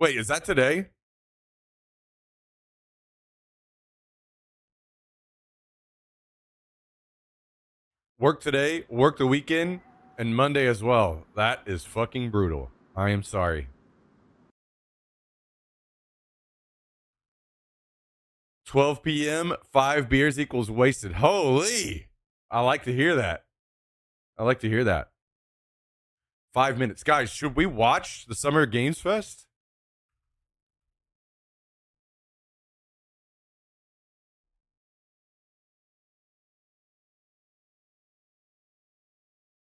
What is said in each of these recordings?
Wait, is that today? Work today, work the weekend, and Monday as well. That is fucking brutal. I am sorry. 12 p.m., 5 beers equals wasted. Holy! I like to hear that. I like to hear that. 5 minutes. Guys, should we watch the Summer Games Fest?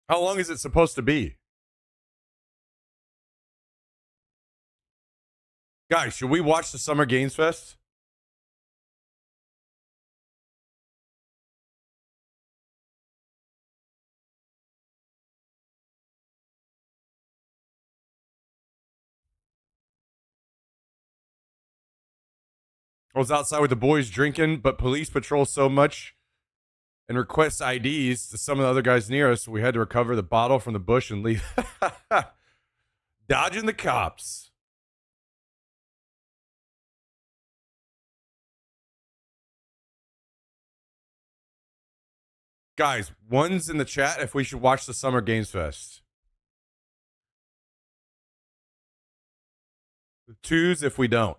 How long is it supposed to be? Guys, should we watch the Summer Games Fest? I was outside with the boys drinking, but police patrol so much and request IDs to some of the other guys near us, we had to recover the bottle from the bush and leave. Dodging the cops. Guys, one's in the chat if we should watch the Summer Games Fest. Twos if we don't.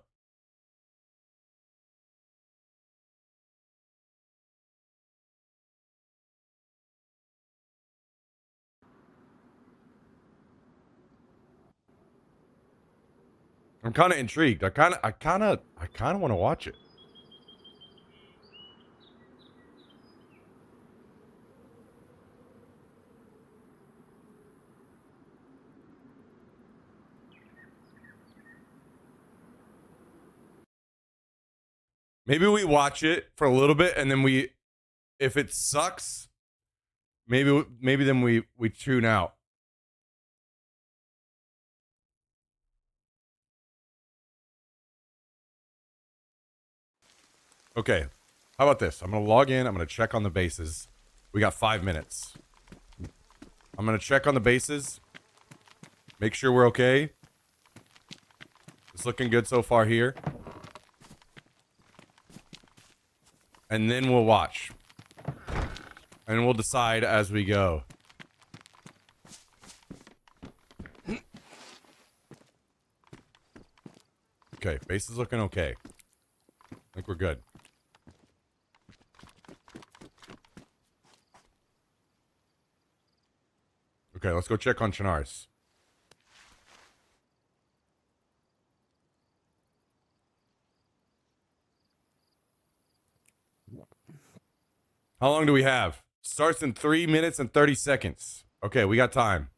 I'm kind of intrigued. I kind of want to watch it. Maybe we watch it for a little bit, and then if it sucks, maybe then we tune out. Okay, how about this? I'm gonna log in. I'm gonna check on the bases. We got 5 minutes. I'm gonna check on the bases. Make sure we're okay. It's looking good so far here. And then we'll watch. And we'll decide as we go. Okay, base is looking okay. I think we're good. Okay, let's go check on Chinaris. How long do we have? Starts in 3 minutes and 30 seconds. Okay, we got time.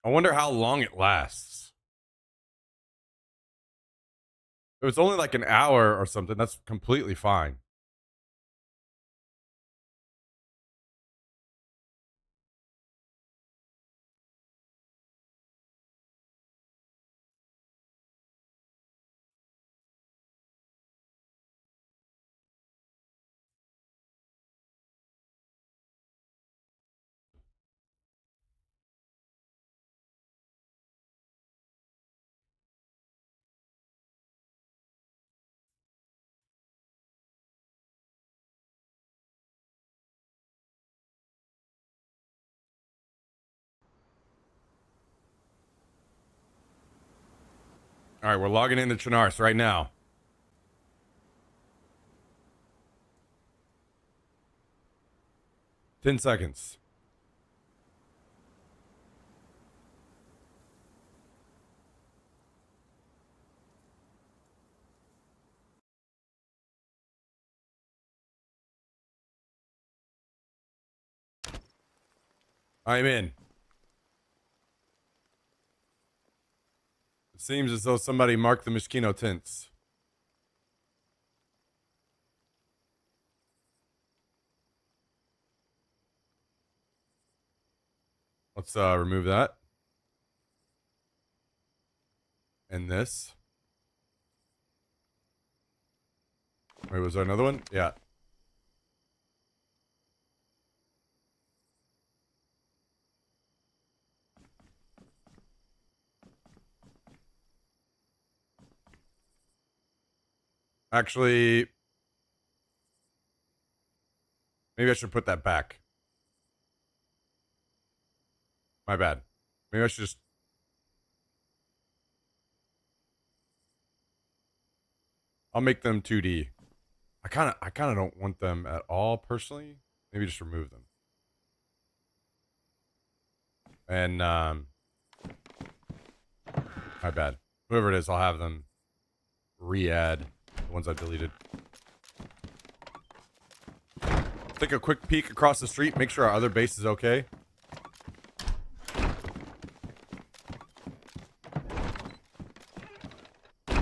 I wonder how long it lasts. If it's only like an hour or something, that's completely fine. All right, we're logging into Chinaris right now. Ten seconds. I'm in. It seems as though somebody marked the Mosquito tents. Let's remove that. And this. Wait, was there another one? Yeah. Actually, maybe I should put that back. My bad. Maybe I should just... I'll make them 2D. I kind of don't want them at all personally. Maybe just remove them. And my bad. Whoever it is, I'll have them re-add the ones I deleted. Take a quick peek across the street, make sure our other base is okay.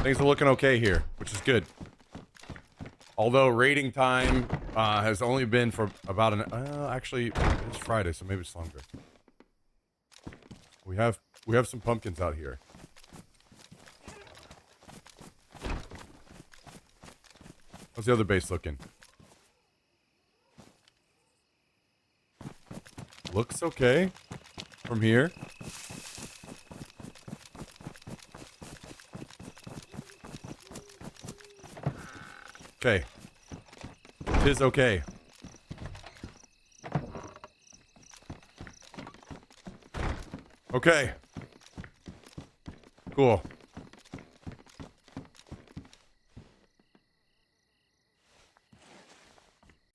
Things are looking okay here, which is good. Although raiding time has only been for about an... actually, it's Friday, so maybe it's longer. We have some pumpkins out here. How's the other base looking? Looks okay from here. Okay. Tis okay. Okay. Cool.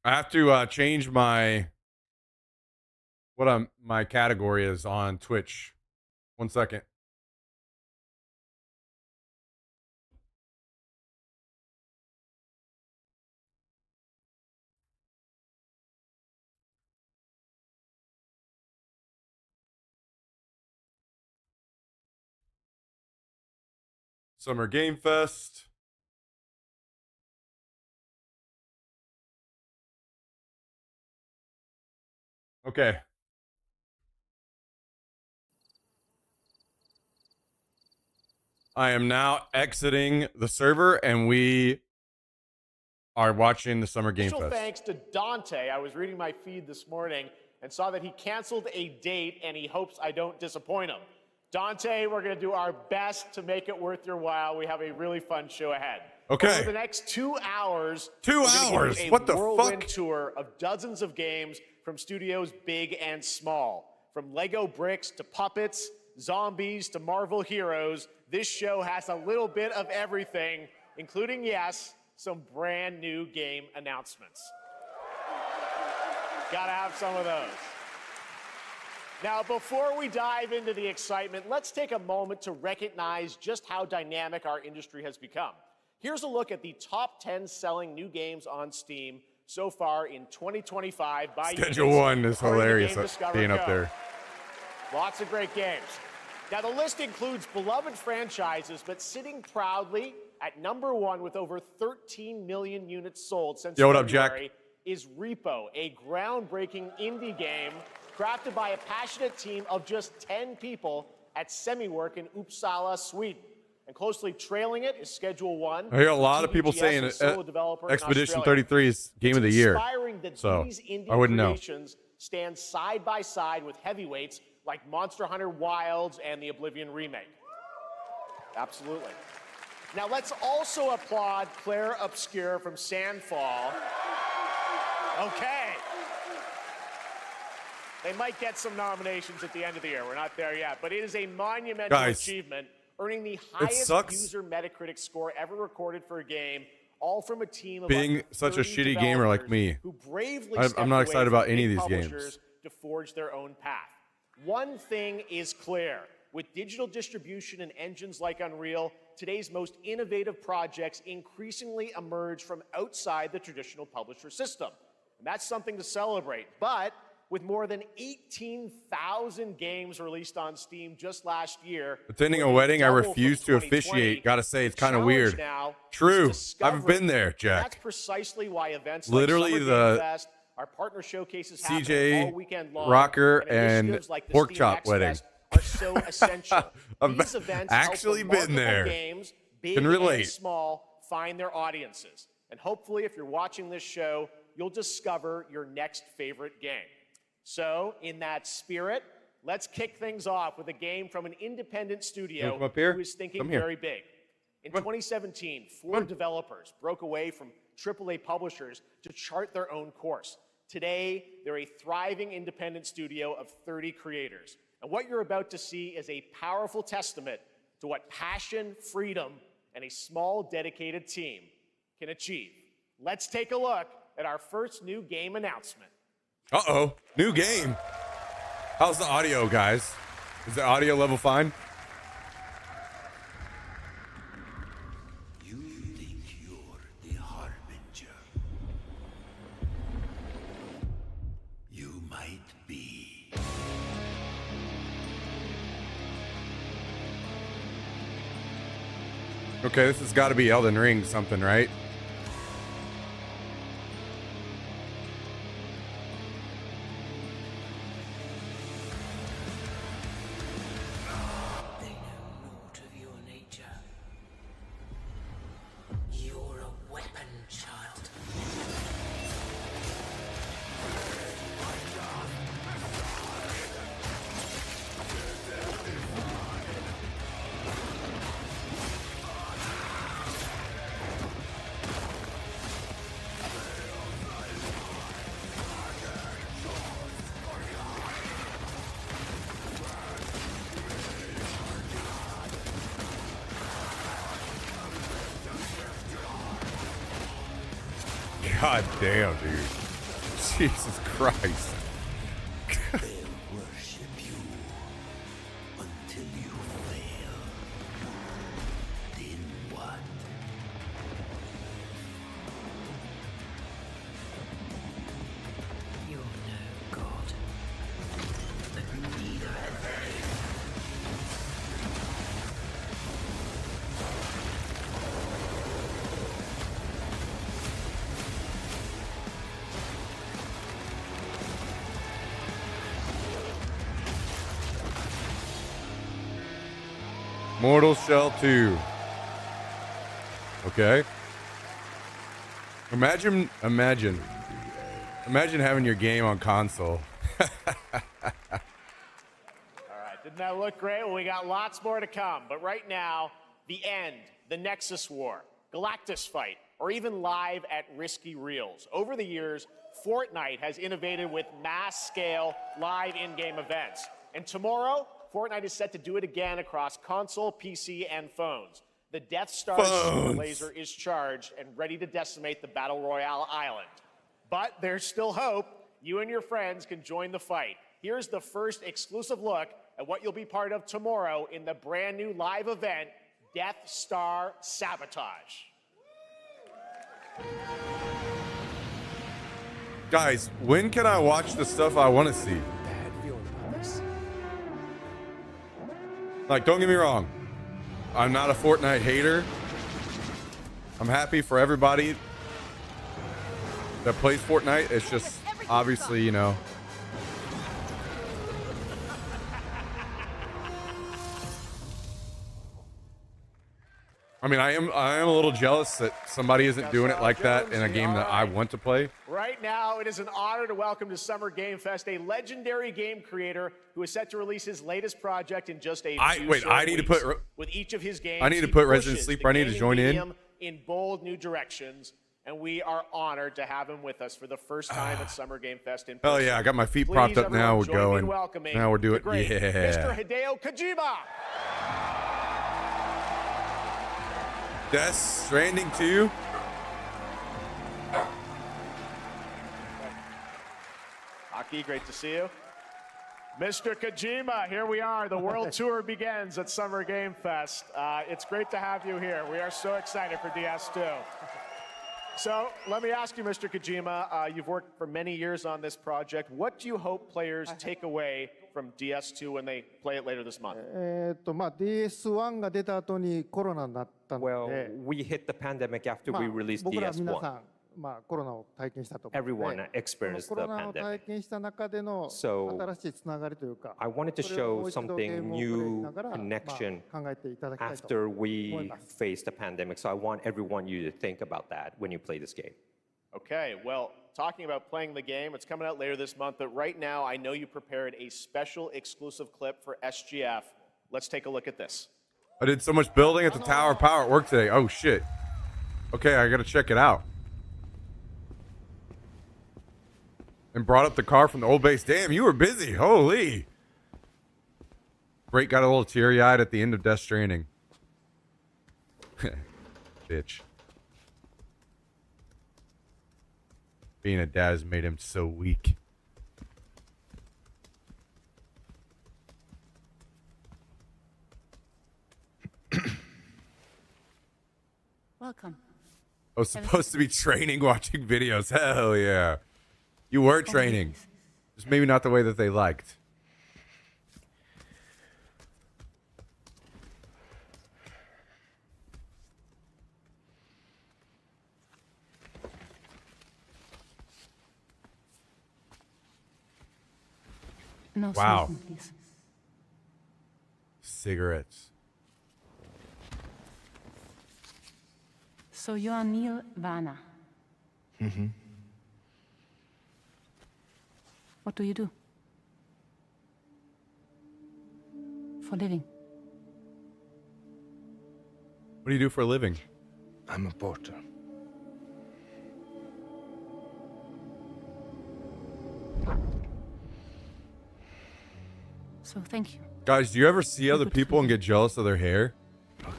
I have to change my my category is on Twitch. 1 second. Summer Game Fest. Okay. I am now exiting the server, and we are watching the Summer Game Fest. Thanks to Dante. I was reading my feed this morning and saw that he canceled a date, and he hopes I don't disappoint him. Dante, we're going to do our best to make it worth your while. We have a really fun show ahead. Okay. Over the next 2 hours, 2 hours? What the whirlwind fuck? Tour of dozens of games from studios big and small. From Lego bricks to puppets, zombies to Marvel heroes, this show has a little bit of everything, including, yes, some brand new game announcements. Gotta have some of those. Now, before we dive into the excitement, let's take a moment to recognize just how dynamic our industry has become. Here's a look at the top 10 selling new games on Steam so far in 2025 by Schedule units, 1 is hilarious being up there. Lots of great games. Now, the list includes beloved franchises, but sitting proudly at #1 with over 13 million units sold since Yo, what February up, Jack? is Repo, a groundbreaking indie game crafted by a passionate team of just 10 people at SemiWork in Uppsala, Sweden. And closely trailing it is Schedule 1. I hear a lot of people TGF, saying a solo developer in Expedition Australia. 33 is game of the year. Inspiring that So, these indie I wouldn't know. creations stand side by side with heavyweights like Monster Hunter Wilds and the Oblivion remake. Absolutely. Now let's also applaud Claire Obscure from Sandfall. Okay. They might get some nominations at the end of the year. We're not there yet, but it is a monumental achievement, earning the highest user Metacritic score ever recorded for a game, all from a team of being such a shitty gamer like me. Who bravely I'm not excited about any of these games to forge their own path. One thing is clear. With digital distribution and engines like Unreal, today's most innovative projects increasingly emerge from outside the traditional publisher system. And that's something to celebrate. But with more than 18,000 games released on Steam just last year, attending a wedding I refuse to officiate. Gotta say, it's kind of weird. True. I've been there, Jack. That's precisely why events literally like Summer Game the Fest Our partner showcases happen CJ all weekend long. Rocker and initiatives like the Pork Steam Chop X wedding. Fest are so essential. I've These events actually help been remarkable there. games, big Can relate. and small, find their audiences. And hopefully, if you're watching this show, you'll discover your next favorite game. So, in that spirit, let's kick things off with a game from an independent studio come up here? who is thinking Come here. very big. In 2017, 4 developers broke away from AAA publishers to chart their own course. Today, they're a thriving independent studio of 30 creators. And what you're about to see is a powerful testament to what passion, freedom, and a small, dedicated team can achieve. Let's take a look at our first new game announcement. Uh-oh, new game. How's the audio, guys? Is the audio level fine? You think you're the Harbinger. You might be. Okay, this has got to be Elden Ring something, right? They know naught of your nature. You're a weapon, child. God damn, dude. Jesus Christ. They'll worship you until you fail. Then what? You're no god. But neither are they. Mortal Shell 2. Okay. Imagine having your game on console. All right, didn't that look great? Well, we got lots more to come. But right now, the end, the Nexus War, Galactus Fight, or even live at Risky Reels. Over the years, Fortnite has innovated with mass-scale live in-game events. And tomorrow, Fortnite is set to do it again across console, PC, and phones. The Death Star super laser is charged and ready to decimate the Battle Royale island. But there's still hope. You and your friends can join the fight. Here's the first exclusive look at what you'll be part of tomorrow in the brand new live event, Death Star Sabotage. Guys, when can I watch the stuff I want to see? Bad feeling about this. Like, don't get me wrong. I'm not a Fortnite hater. I'm happy for everybody that plays Fortnite. It's just, obviously, you know. I mean, I am a little jealous that somebody isn't doing it like that in a game that I want to play. Right now, it is an honor to welcome to Summer Game Fest a legendary game creator who is set to release his latest project in just a few short I need to weeks. put. With each of his games, I need to he put Resident pushes Sleeper. the I need to gaming join in. medium in bold new directions, and we are honored to have him with us for the first time at Summer Game Fest in person. Hell yeah! I got my feet Please, propped up now. everyone, We're join me in going. welcoming Now we're doing. the great Yeah. Mr. Hideo Kojima. Death Stranding 2. Aki, great to see you. Mr. Kojima, here we are. The world tour begins at Summer Game Fest. It's great to have you here. We are so excited for DS2. So let me ask you, Mr. Kojima, you've worked for many years on this project. What do you hope players take away from DS2 when they play it later this month? DS1 が出た後にコロナになったの Well, で、 we hit the pandemic after まあ we released 僕ら皆さ DS1. んコロナを体験したと思うの Everyone で、 experienced コ the ロナを体 pandemic. 験した中での So 新しいつながりというか、 I wanted to それをも show う一度ゲー something ムをプレイし new ながら、connection 考えていただきたいと after 思い we ます。 faced the pandemic. So I want everyone you to think about that when you play this game. Okay, well, talking about playing the game, it's coming out later this month, but right now I know you prepared a special exclusive clip for SGF. Let's take a look at this. I did so much building at the Tower of Power at work today. Oh shit. Okay, I gotta check it out. And brought up the car from the old base. Damn, you were busy. Holy. Great got a little teary-eyed at the end of Death Stranding. Bitch. Being a dad has made him so weak. Welcome. I was supposed to be training watching videos. Hell yeah. You were training. Just maybe not the way that they liked. No Wow. smoking, please. Cigarettes. So you are Neil Varner. Mm-hmm. What do you do? For living? What do you do for a living? I'm a porter. So thank you. Guys, do you ever see other people and get jealous of their hair? Okay.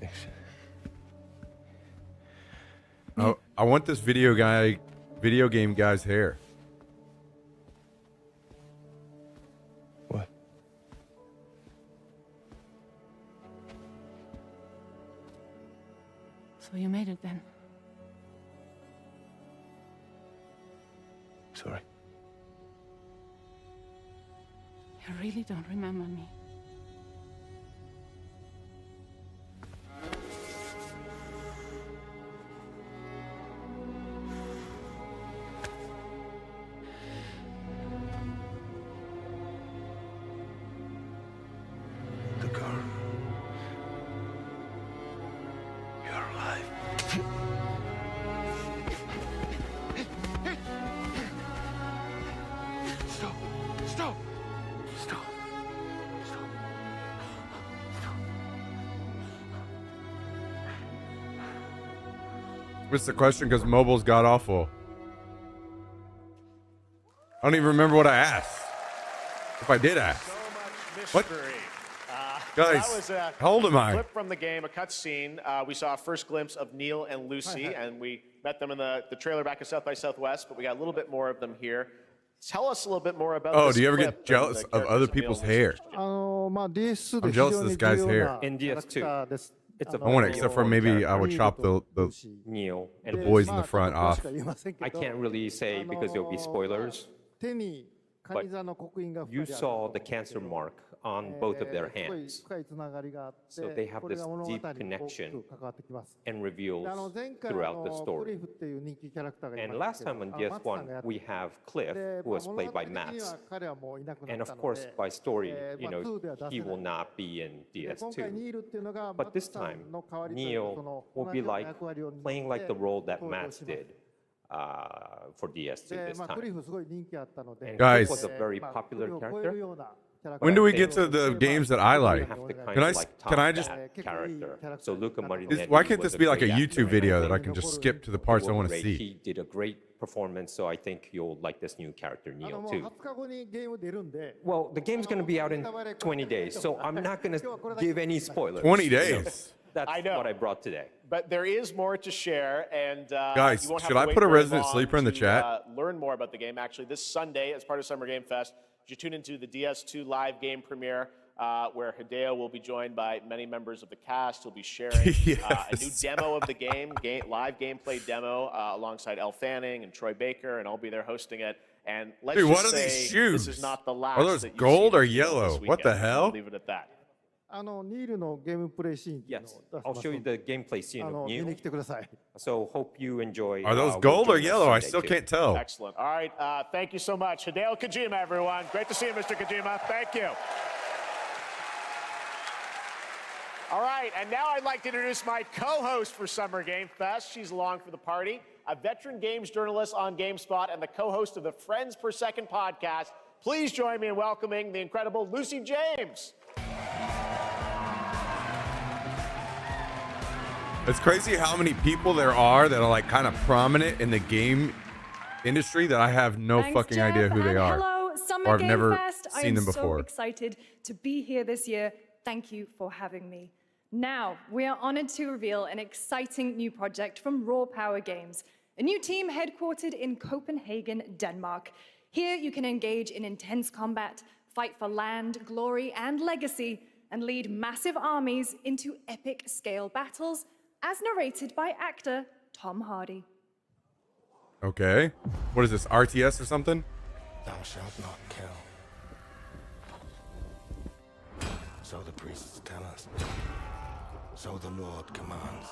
Thanks. I want this video game guy's hair. What? So you made it then. Sorry. You really don't remember me. The girl. You're alive. Stop. Stop. Stop. Stop. What's the question? Because mobile's god awful. I don't even remember what I asked. If I did ask. So much What? mystery. Guys, that was a how old am I? clip from the game, a cutscene. We saw a first glimpse of Neil and Lucy, and we met them in the trailer back at South by Southwest, but we got a little bit more of them here. Tell us a little bit more about Oh, this do you ever clip get and jealous the of characters other Neil people's and Lucy. hair? DS で I'm 非 jealous 常 of に this guy's 重 hair. 要なキ In ャラ DS クターです。 It's a I want it, except for maybe I would chop the Neil the and boys Lucy. in the front off. I can't really say because there'll be spoilers. 手にカニ座の刻印が You 2人ある saw the cancer mark on both of their hands 深いつながりがあって So they have これ this が物語に deep 大き connection く関わってきます and reveals で前回 throughout the ク story. リフっていう人気キャラクターがい And まし last たけ time ど on マッツさんがや DS1, って we have Cliff, で who was 物 played 語 by 的には Max. 彼はもういなくな And った of の course, で by story, you 2 know, では出せ he ない will not be in で今回 DS2. ニールっていうのが But this マッツさんの代わりという time, かその Neil will 同 be じような like 役割を担って playing like the role that 登場 Max します did for DS2 で this まあクリ time. フすごい人気あったので And Guys. Cliff was a very まあ popular クリフを超え character. るようなキャラクター When do we But get to the games that I You like? have to kind Can I of s- like top can I just- that character. So Luca Why Marinetti can't was this a be like a great YouTube actor. video that I can just skip to the parts I want to Great. see? He did a great performance, so I think you'll like this new character, あの Neil, もう too. 20日後にゲーム出るんで Well, the game's going to be out in 20 days, so I'm not going to give any spoilers. 20 you know. days. That's I know. what I brought today. But there is more to share, and Guys, you won't have should to I wait put a very resident long sleeper in the to, chat? Learn more about the game. Actually, this Sunday, as part of Summer Game Fest, you tune into the DS2 live game premiere, where Hideo will be joined by many members of the cast. He'll be sharing a new Yes. demo of the live gameplay demo, alongside Elle Fanning and Troy Baker, and I'll be there hosting it. And let's Dude, just what are say these shoes? this is not the last. Are those that you gold see or from Neil yellow? this What the weekend. hell? I'll leave it at that. ニールのゲームプレイシーンっていうの Yes, を出し I'll ます show you ので the gameplay scene of 見 New. に来てください。 So hope you enjoy. Are those what gold or Jim has yellow? I Sunday still too. can't tell. Excellent. All right. Thank you so much. Hideo Kojima, everyone. Great to see you, Mr. Kojima. Thank you. All right, and now I'd like to introduce my co-host for Summer Game Fest. She's along for the party, a veteran games journalist on GameSpot and the co-host of the Friends Per Second podcast. Please join me in welcoming the incredible Lucy James. It's crazy how many people there are that are like kind of prominent in the game industry that I have no Thanks, fucking Jeff, idea who they and are. Hello, Summer Or I've Game never Fest. I seen am them so before. excited to be here this year. Thank you for having me. Now, we are honored to reveal an exciting new project from Raw Power Games, a new team headquartered in Copenhagen, Denmark. Here, you can engage in intense combat, fight for land, glory, and legacy, and lead massive armies into epic scale battles, as narrated by actor Tom Hardy. Okay. What is this, RTS or something? Thou shalt not kill. So the priests tell us. So the Lord commands.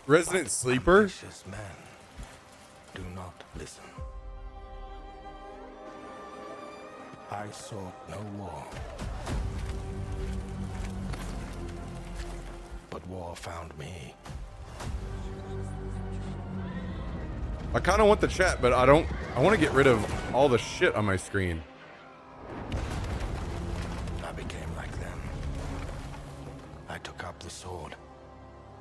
Resident Sleeper? Vicious men do not listen. I sought no war. But war found me. I kind of want the chat, but I don't. I want to get rid of all the shit on my screen. I became like them. I took up the sword.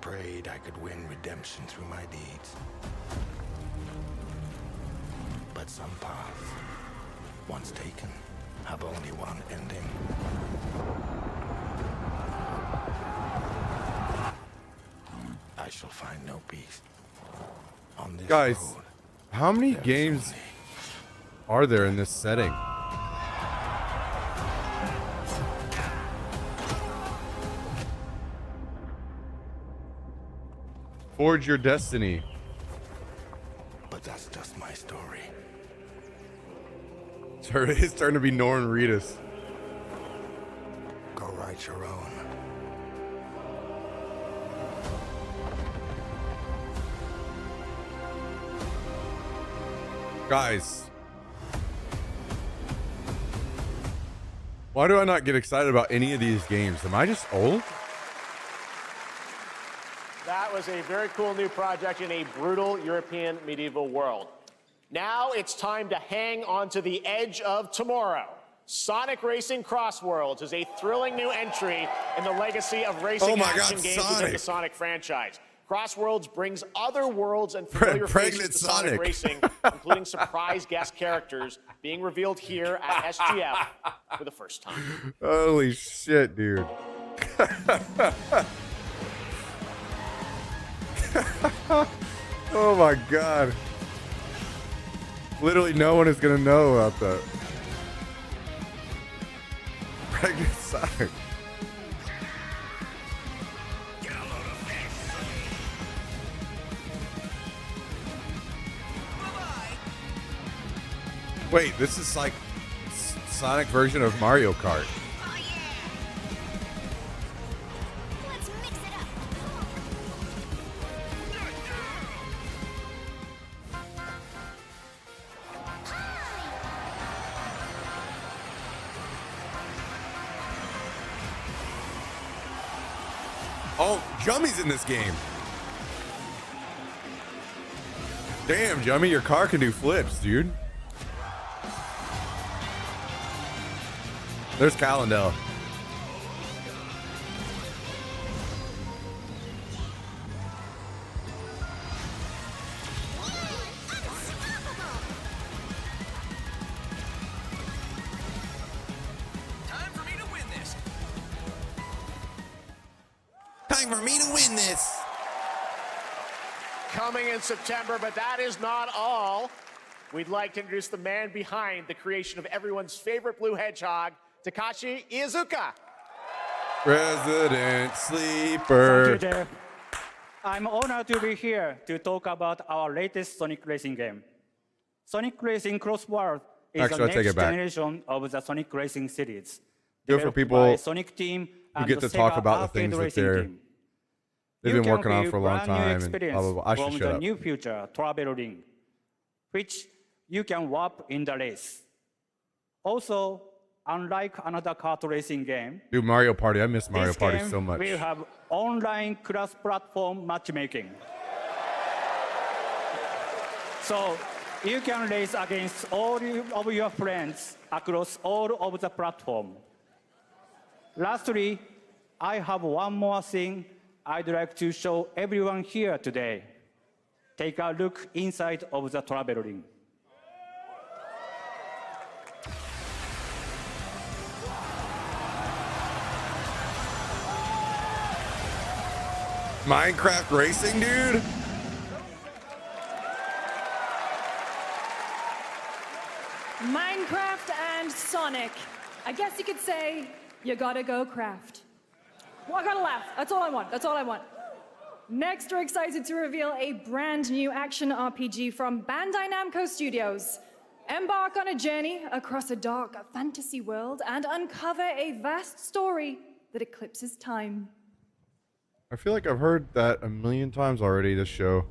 Prayed I could win redemption through my deeds. But some paths, once taken, have only one ending. I shall find no peace. On this Guys, road, how many there is games only are there in this setting? Forge your destiny. But that's just my story. It's starting to be Norman Reedus. Go write your own. Guys, why do I not get excited about any of these games? Am I just old? That was a very cool new project in a brutal European medieval world. Now it's time to hang on to the edge of tomorrow. Sonic Racing Cross Worlds is a thrilling new entry in the legacy of racing Oh my action God, games within Sonic. the Sonic franchise. Cross Worlds brings other worlds and familiar Pregnant faces to Sonic Sonic. Racing, including surprise guest characters being revealed here at SGF for the first time. Holy shit, dude. Oh my god. Literally no one is gonna know about that. Pregnant Sonic. Wait, this is like Sonic version of Mario Kart. Let's mix it up. Oh, Jummy's in this game. Damn, Jummy, your car can do flips, dude. There's Callendale. Time for me to win this. Time for me to win this. Coming in September, but that is not all. We'd like to introduce the man behind the creation of everyone's favorite blue hedgehog, Takashi Iizuka. Resident Thank Sleeper. you, Jeff. I'm honored to be here to talk about our latest Sonic Racing game. Sonic Racing Cross World is Actually, the I take next it back. generation of the Sonic Racing series. Good for developed people by Sonic team who and get the to talk Sega about the Arcade things that Racing they're team. they've You been can working on feel for a long brand new time, and experience blah blah blah. I should from shut the up. new future travel ring, which you can warp in the race. Also, unlike another kart racing game, Dude, Mario Party. I miss Mario this Party game so much. will have online cross-platform matchmaking. So you can race against all of your friends across all of the platform. Lastly, I have one more thing I'd like to show everyone here today. Take a look inside of the travel ring. Minecraft racing, dude. Minecraft and Sonic. I guess you could say you gotta go craft. Well, I gotta laugh. That's all I want. That's all I want. Next, we're excited to reveal a brand new action RPG from Bandai Namco Studios. Embark on a journey across a dark fantasy world and uncover a vast story that eclipses time. I feel like I've heard that a million times already. This show.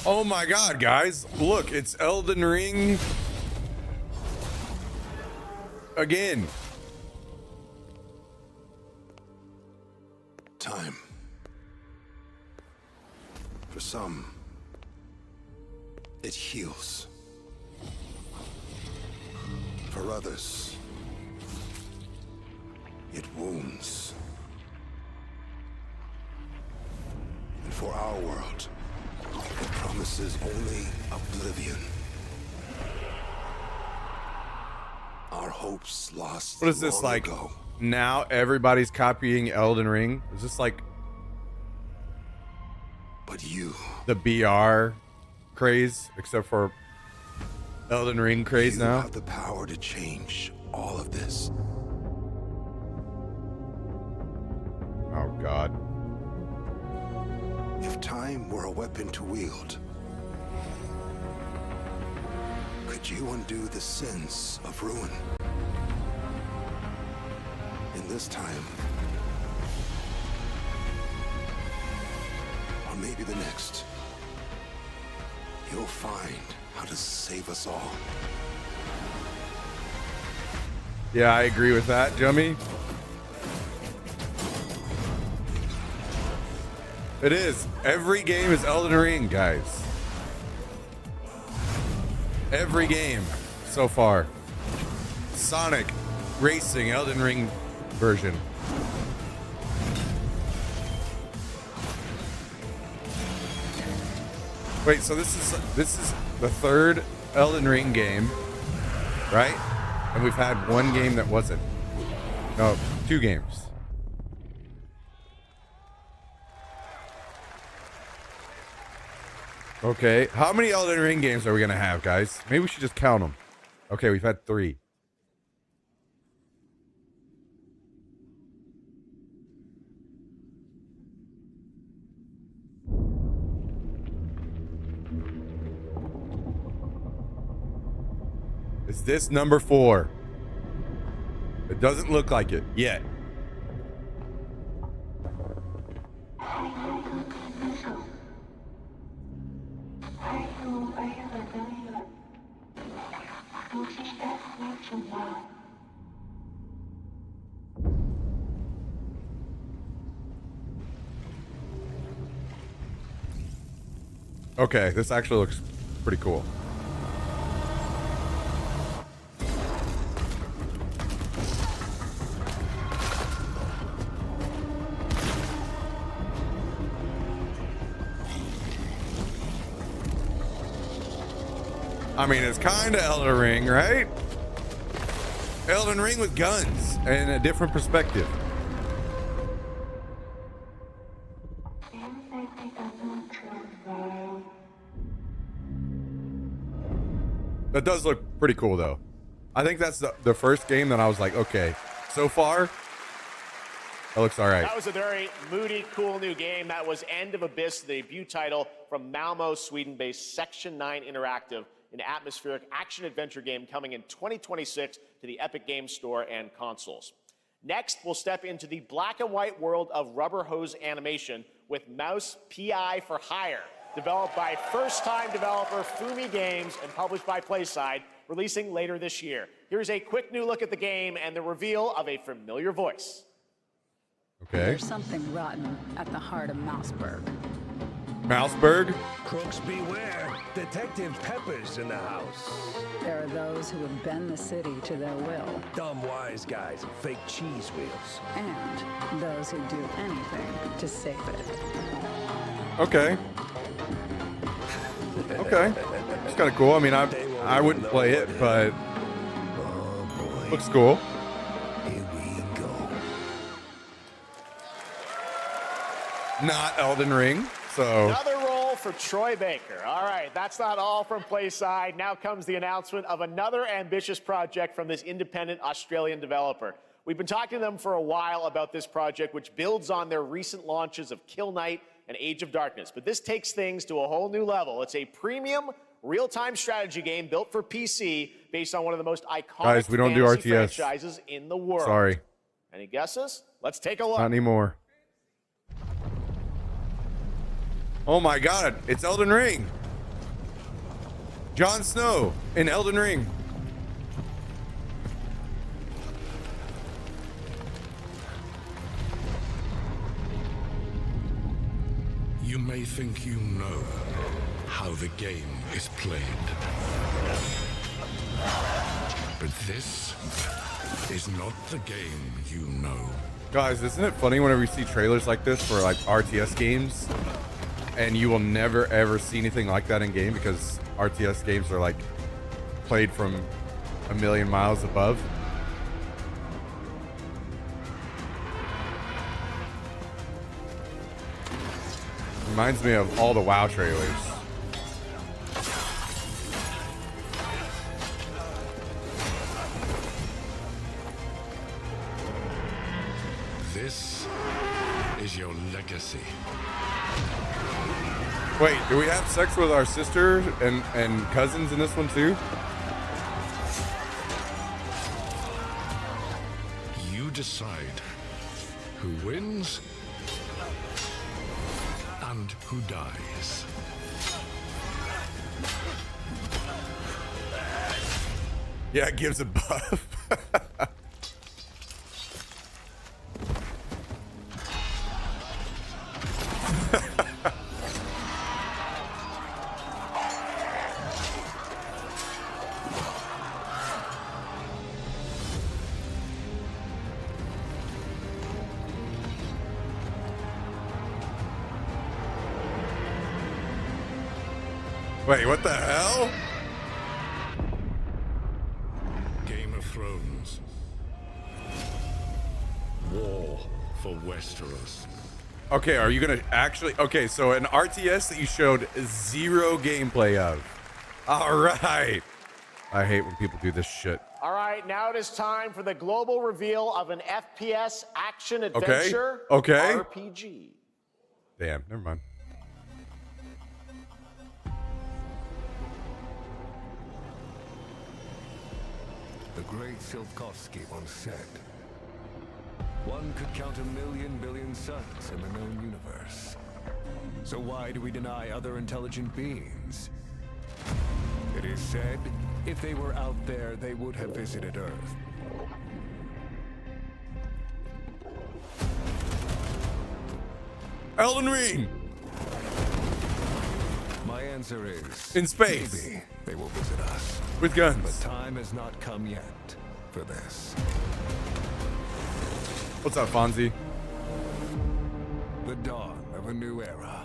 Oh my God, guys! Look, it's Elden Ring again. Time. For some, it heals. For others, it wounds. And for our world, it promises only oblivion. Our hopes lost. What is this long like? ago. Now everybody's copying Elden Ring. Is this like But you, the BR craze, except for Elden Ring craze you now? have the power to change all of this. Oh God. If time were a weapon to wield, could you undo the sins of ruin? In this time, or maybe the next, you'll find how to save us all. Yeah, I agree with that, Jummy. It is. Every game is Elden Ring, guys. Every game so far. Sonic Racing Elden Ring version. Wait, so this is the third Elden Ring game, right? And we've had one game that wasn't. No, two games. Okay, how many Elden Ring games are we gonna have, guys? Maybe we should just count them. Okay, we've had 3. Is this number 4? It doesn't look like it yet. Okay, this actually looks pretty cool. I mean, it's kind of Elden Ring, right? Elden Ring with guns and a different perspective. That does look pretty cool, though. I think that's the first game that I was like, okay, so far, That looks all right. That was a very moody, cool new game. That was End of Abyss, the debut title from Malmo, Sweden-based Section 9 Interactive, an atmospheric action-adventure game coming in 2026 to the Epic Games Store and consoles. Next, we'll step into the black and white world of rubber hose animation with Mouse PI for Hire, developed by first-time developer Fumi Games and published by PlaySide, releasing later this year. Here's a quick new look at the game and the reveal of a familiar voice. Okay. There's something rotten at the heart of Mouseburg. Mouseburg? Crooks beware. Detective Pepper's in the house. There are those who would bend the city to their will. Dumb wise guys and fake cheese wheels. And those who do anything to save it. Okay. Okay. It's kind of cool. I mean, I wouldn't play it, but looks cool. Here we go. Not Elden Ring, so. Another role for Troy Baker. All right, that's not all from PlaySide. Now comes the announcement of another ambitious project from this independent Australian developer. We've been talking to them for a while about this project, which builds on their recent launches of Kill Knight and Age of Darkness. But this takes things to a whole new level. It's a premium real-time strategy game built for PC based on one of the most iconic Guys, we don't do fantasy RTS. franchises in the world. Sorry. Any guesses? Let's take a look. Not anymore. Oh my god, it's Elden Ring. Jon Snow in Elden Ring. You may think you know how the game is played. But this is not the game you know. Guys, isn't it funny whenever you see trailers like this for like RTS games and you will never ever see anything like that in game because RTS games are like played from a million miles above? Reminds me of all the WoW trailers. This is your legacy. Wait, do we have sex with our sister and cousins in this one too? You decide who wins and who dies. Yeah, it gives a buff. Wait, what the hell? Game of Thrones. War for Westeros. Okay, are you gonna actually? Okay, so an RTS that you showed zero gameplay of. All right. I hate when people do this shit. All right, now it is time for the global reveal of an FPS action adventure Okay. RPG. Damn, never mind. The great Silkovsky once said, one could count 1,000,000 billion suns in the known universe. So why do we deny other intelligent beings? It is said, if they were out there, they would have visited Earth. Elden Ring! My answer is... In space. Maybe they will visit us. With guns. But time has not come yet for this. What's up, Fonzie? The dawn of a new era.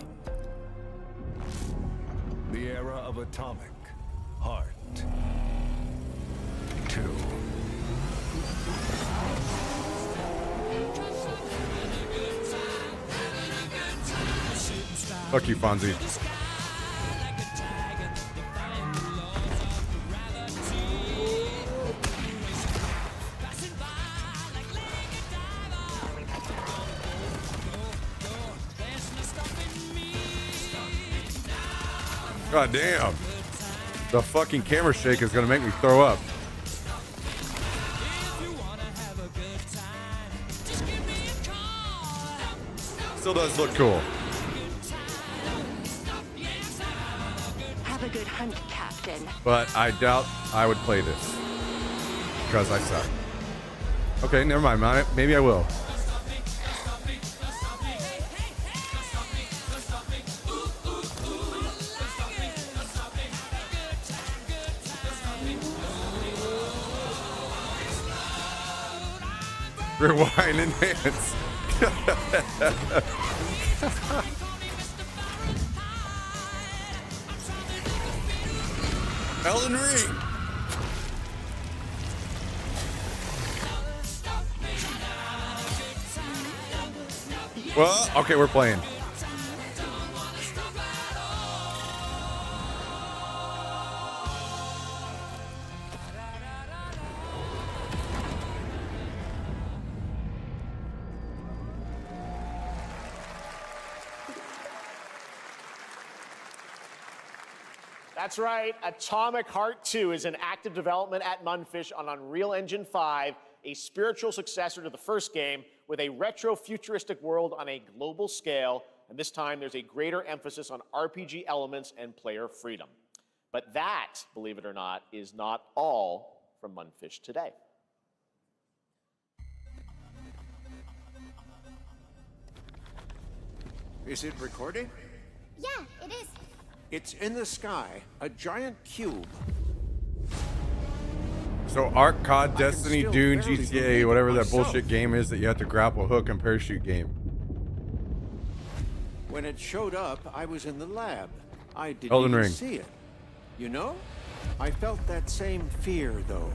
The era of atomic heart. 2. Fuck you, Fonzie. God damn. The fucking camera shake is gonna make me throw up. Still does look cool. Have a good hunt, Captain. But I doubt I would play this. Because I suck. Okay, never mind. Maybe I will. Rewind and dance. Elden Ring. Well, okay, we're playing. That's right. Atomic Heart 2 is in active development at Munfish on Unreal Engine 5, a spiritual successor to the first game with a retro-futuristic world on a global scale, and this time there's a greater emphasis on RPG elements and player freedom. But that, believe it or not, is not all from Munfish today. Is it recording? Yeah, it is. It's in the sky, a giant cube. So Arc, COD, Destiny, still Dune, barely GTA, believe whatever it that myself. bullshit game is that you have to grapple, hook, and parachute game. When it showed up, I was in the lab. I didn't Elden even Ring. see it. You know? I felt that same fear, though.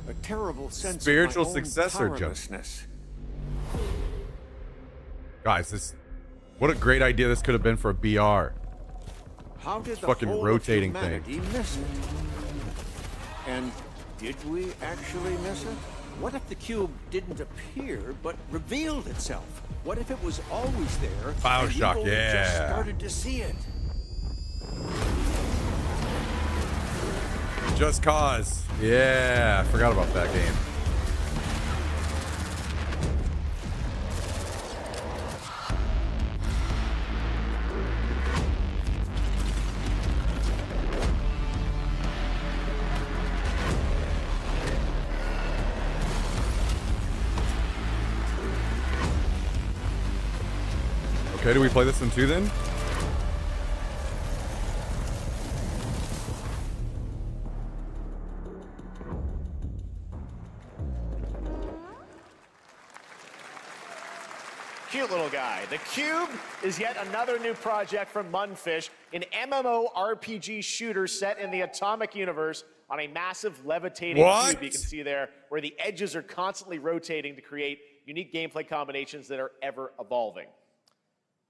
A terrible sense Spiritual of my own successor, Joe. powerlessness. Guys, what a great idea this could have been for a BR. How did the Fucking whole rotating of thing. humanity miss it? And did we actually miss it? What if the cube didn't appear, but revealed itself? What if it was always there? and Bioshock, you've only just yeah. started to see it. Just Cause. Yeah, I forgot about that game. Okay, do we play this in 2 then? Cute little guy. The Cube is yet another new project from Munfish, an MMORPG shooter set in the Atomic universe on a massive levitating What? cube you can see there, where the edges are constantly rotating to create unique gameplay combinations that are ever evolving.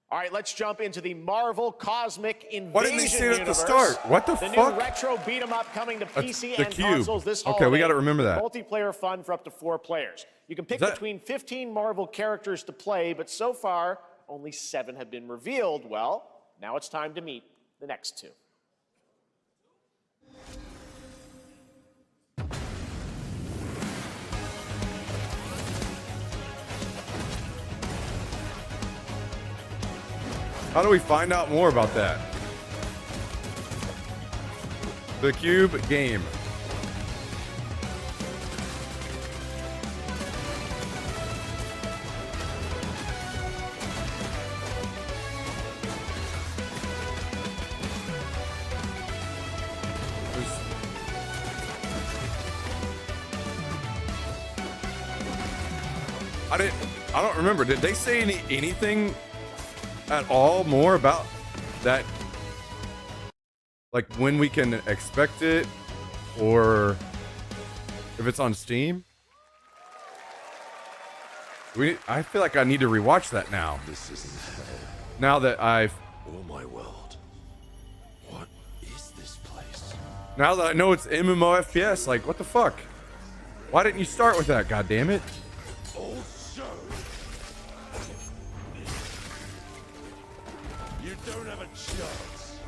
All right, let's jump into the Marvel Cosmic Invasion Why didn't they say it at the universe. start? What the fuck? New retro beat 'em up coming to PC the and Cube. consoles this Okay, holiday. we gotta remember that. Multiplayer fun for up to 4 players. You can pick that- between 15 Marvel characters to play, but so far, only 7 have been revealed. Well, now it's time to meet the next 2. How do we find out more about that? The Cube game. I don't remember. Did they say anything at all more about that? Like when we can expect it, or if it's on Steam? I feel like I need to rewatch that now. This isn't hell. Now that I've Oh my world. What is this place? Now that I know it's MMO FPS, like what the fuck? Why didn't you start with that? God damn it! Also, you don't have a chance.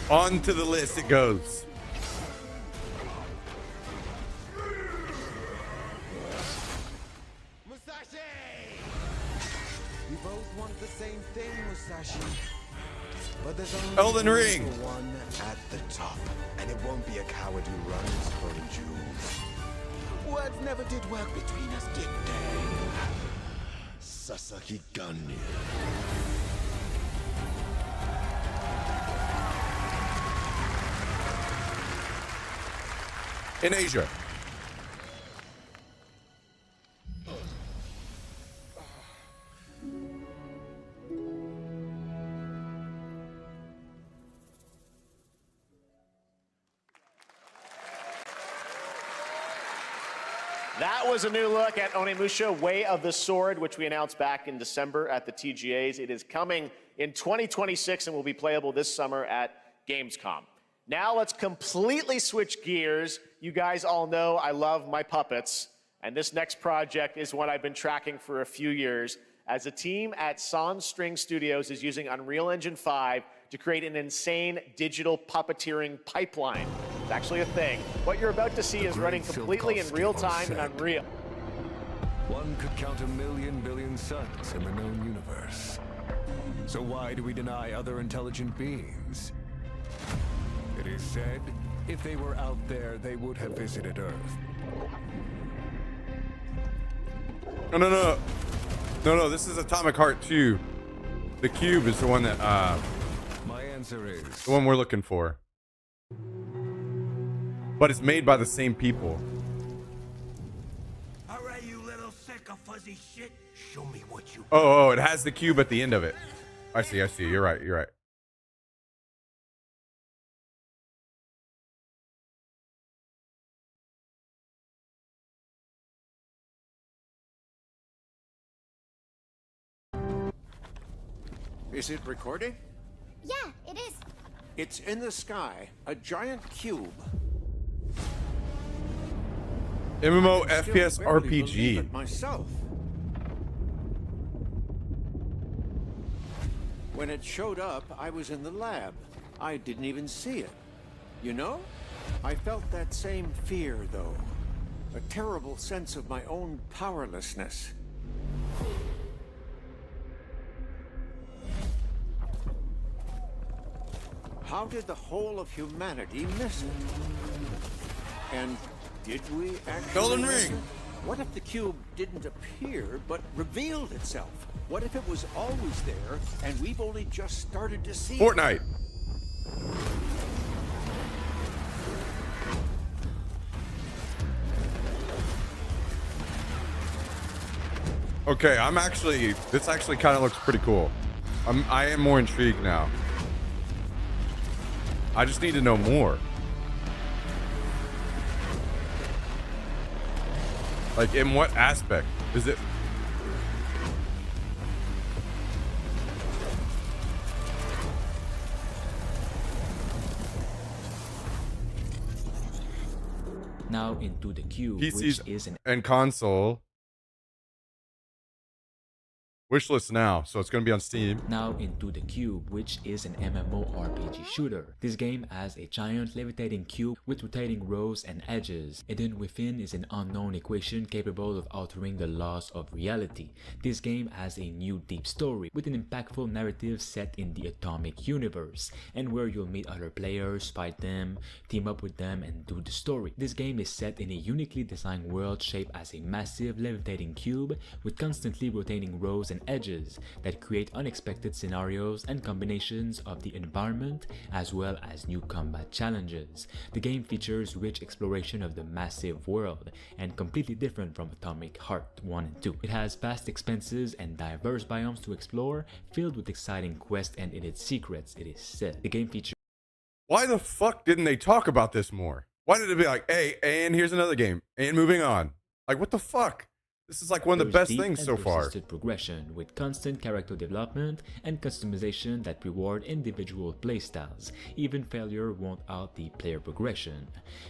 On to the list it goes. We both want the same thing, Musashi. But there's only Elden Ring. one at the top, and it won't be a coward who runs for the jewels. Words never did work between us, did they? Sasaki Ganyu. In Asia. That was a new look at Onimusha Way of the Sword, which we announced back in December at the TGAs. It is coming in 2026 and will be playable this summer at Gamescom. Now let's completely switch gears. You guys all know I love my puppets, and this next project is one I've been tracking for a few years, as a team at Sans String Studios is using Unreal Engine 5 to create an insane digital puppeteering pipeline. It's actually a thing. What you're about to see is running completely in real time in Unreal. One could count 1,000,000 billion suns in the known universe. So why do we deny other intelligent beings? It is said, if they were out there, they would have visited Earth. No, this is Atomic Heart 2. The cube is the one that, My answer is... the one we're looking for. But it's made by the same people. Alright, you little sick of fuzzy shit. Show me what you... Oh, it has the cube at the end of it. I see. You're right. Is it recording? Yeah, it is. It's in the sky, a giant cube. MMO I still FPS barely RPG. believe it myself. When it showed up, I was in the lab. I didn't even see it. You know, I felt that same fear, though. A terrible sense of my own powerlessness. How did the whole of humanity miss it? And did we actually Elden miss Ring. it? What if the cube didn't appear, but revealed itself? What if it was always there, and we've only just started to see Fortnite. it? Okay, this actually kind of looks pretty cool. I am more intrigued now. I just need to know more. Like, in what aspect? Is it... Now into the cube, PCs which is an and console. Wishlist now, so it's going to be on Steam. Now into the cube, which is an MMORPG shooter. This game has a giant levitating cube with rotating rows and edges. Hidden within is an unknown equation capable of altering the laws of reality. This game has a new deep story with an impactful narrative set in the atomic universe, and where you'll meet other players, fight them, team up with them, and do the story. This game is set in a uniquely designed world shaped as a massive levitating cube with constantly rotating rows and edges that create unexpected scenarios and combinations of the environment, as well as new combat challenges. The game features rich exploration of the massive world, and completely different from Atomic Heart 1 and 2. It has vast expanses and diverse biomes to explore, filled with exciting quests and in its secrets, it is said. The game features... Why the fuck didn't they talk about this more? Why did it be like, hey, and here's another game, and moving on? Like, what the fuck? This is like one of the There's best deep things and so far. persistent progression with constant character development and customization that reward individual playstyles. Even failure won't out the player progression.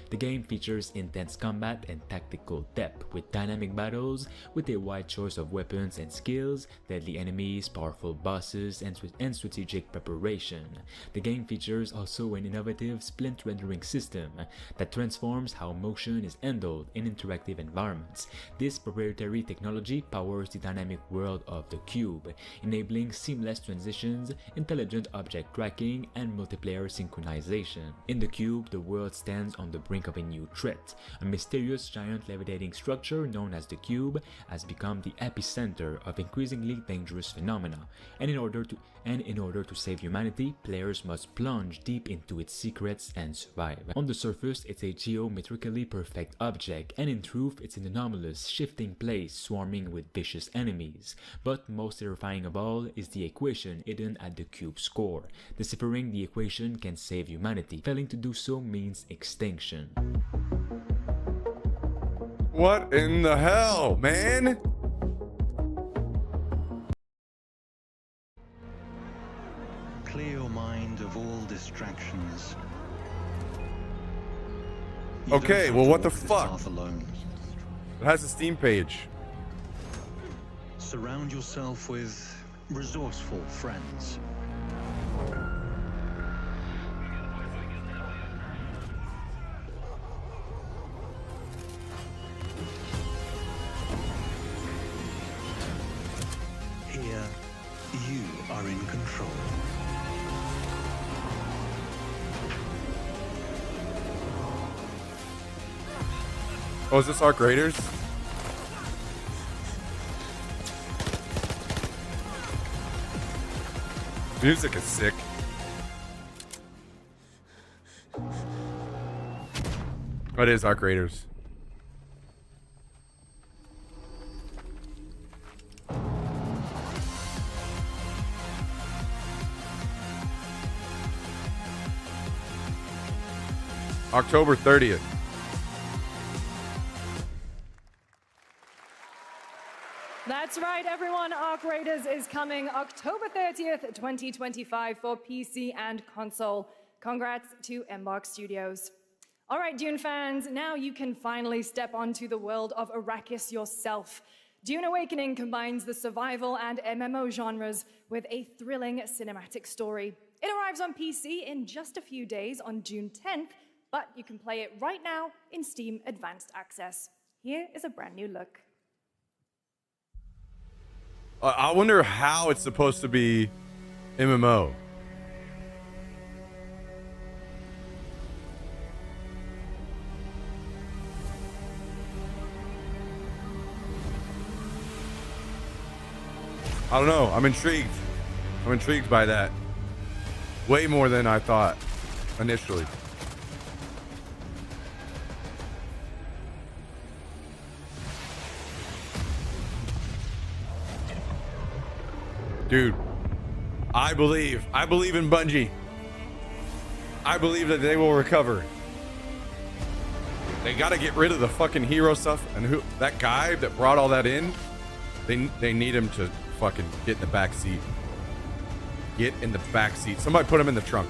The game features intense combat and tactical depth with dynamic battles with a wide choice of weapons and skills, deadly enemies, powerful bosses, and strategic preparation. The game features also an innovative splint rendering system that transforms how motion is handled in interactive environments. This proprietary technology powers the dynamic world of the Cube, enabling seamless transitions, intelligent object tracking, and multiplayer synchronization. In the Cube, the world stands on the brink of a new threat. A mysterious giant levitating structure known as the Cube has become the epicenter of increasingly dangerous phenomena, and in order to save humanity, players must plunge deep into its secrets and survive. On the surface, it's a geometrically perfect object, and in truth, it's an anomalous, shifting place swarming with vicious enemies. But most terrifying of all is the equation hidden at the Cube's core. Deciphering the equation can save humanity. Failing to do so means extinction. What in the hell, man? Clear your mind of all distractions. Okay, well, what the fuck? It has a Steam page. Surround yourself with resourceful friends. Here, you are in control. Oh, is this Arc Raiders? Music is sick. Oh, it is Arc Raiders. October 30th. That's right, everyone. Arc Raiders is coming October 30th, 2025 for PC and console. Congrats to Embark Studios. All right, Dune fans, now you can finally step onto the world of Arrakis yourself. Dune Awakening combines the survival and MMO genres with a thrilling cinematic story. It arrives on PC in just a few days on June 10th, but you can play it right now in Steam Advanced Access. Here is a brand new look. I wonder how it's supposed to be MMO. I don't know. I'm intrigued. I'm intrigued by that. Way more than I thought initially. Dude, I believe in Bungie. I believe that they will recover. They got to get rid of the fucking hero stuff, and who that guy that brought all that in, they need him to fucking get in the back seat. Get in the back seat. Somebody put him in the trunk.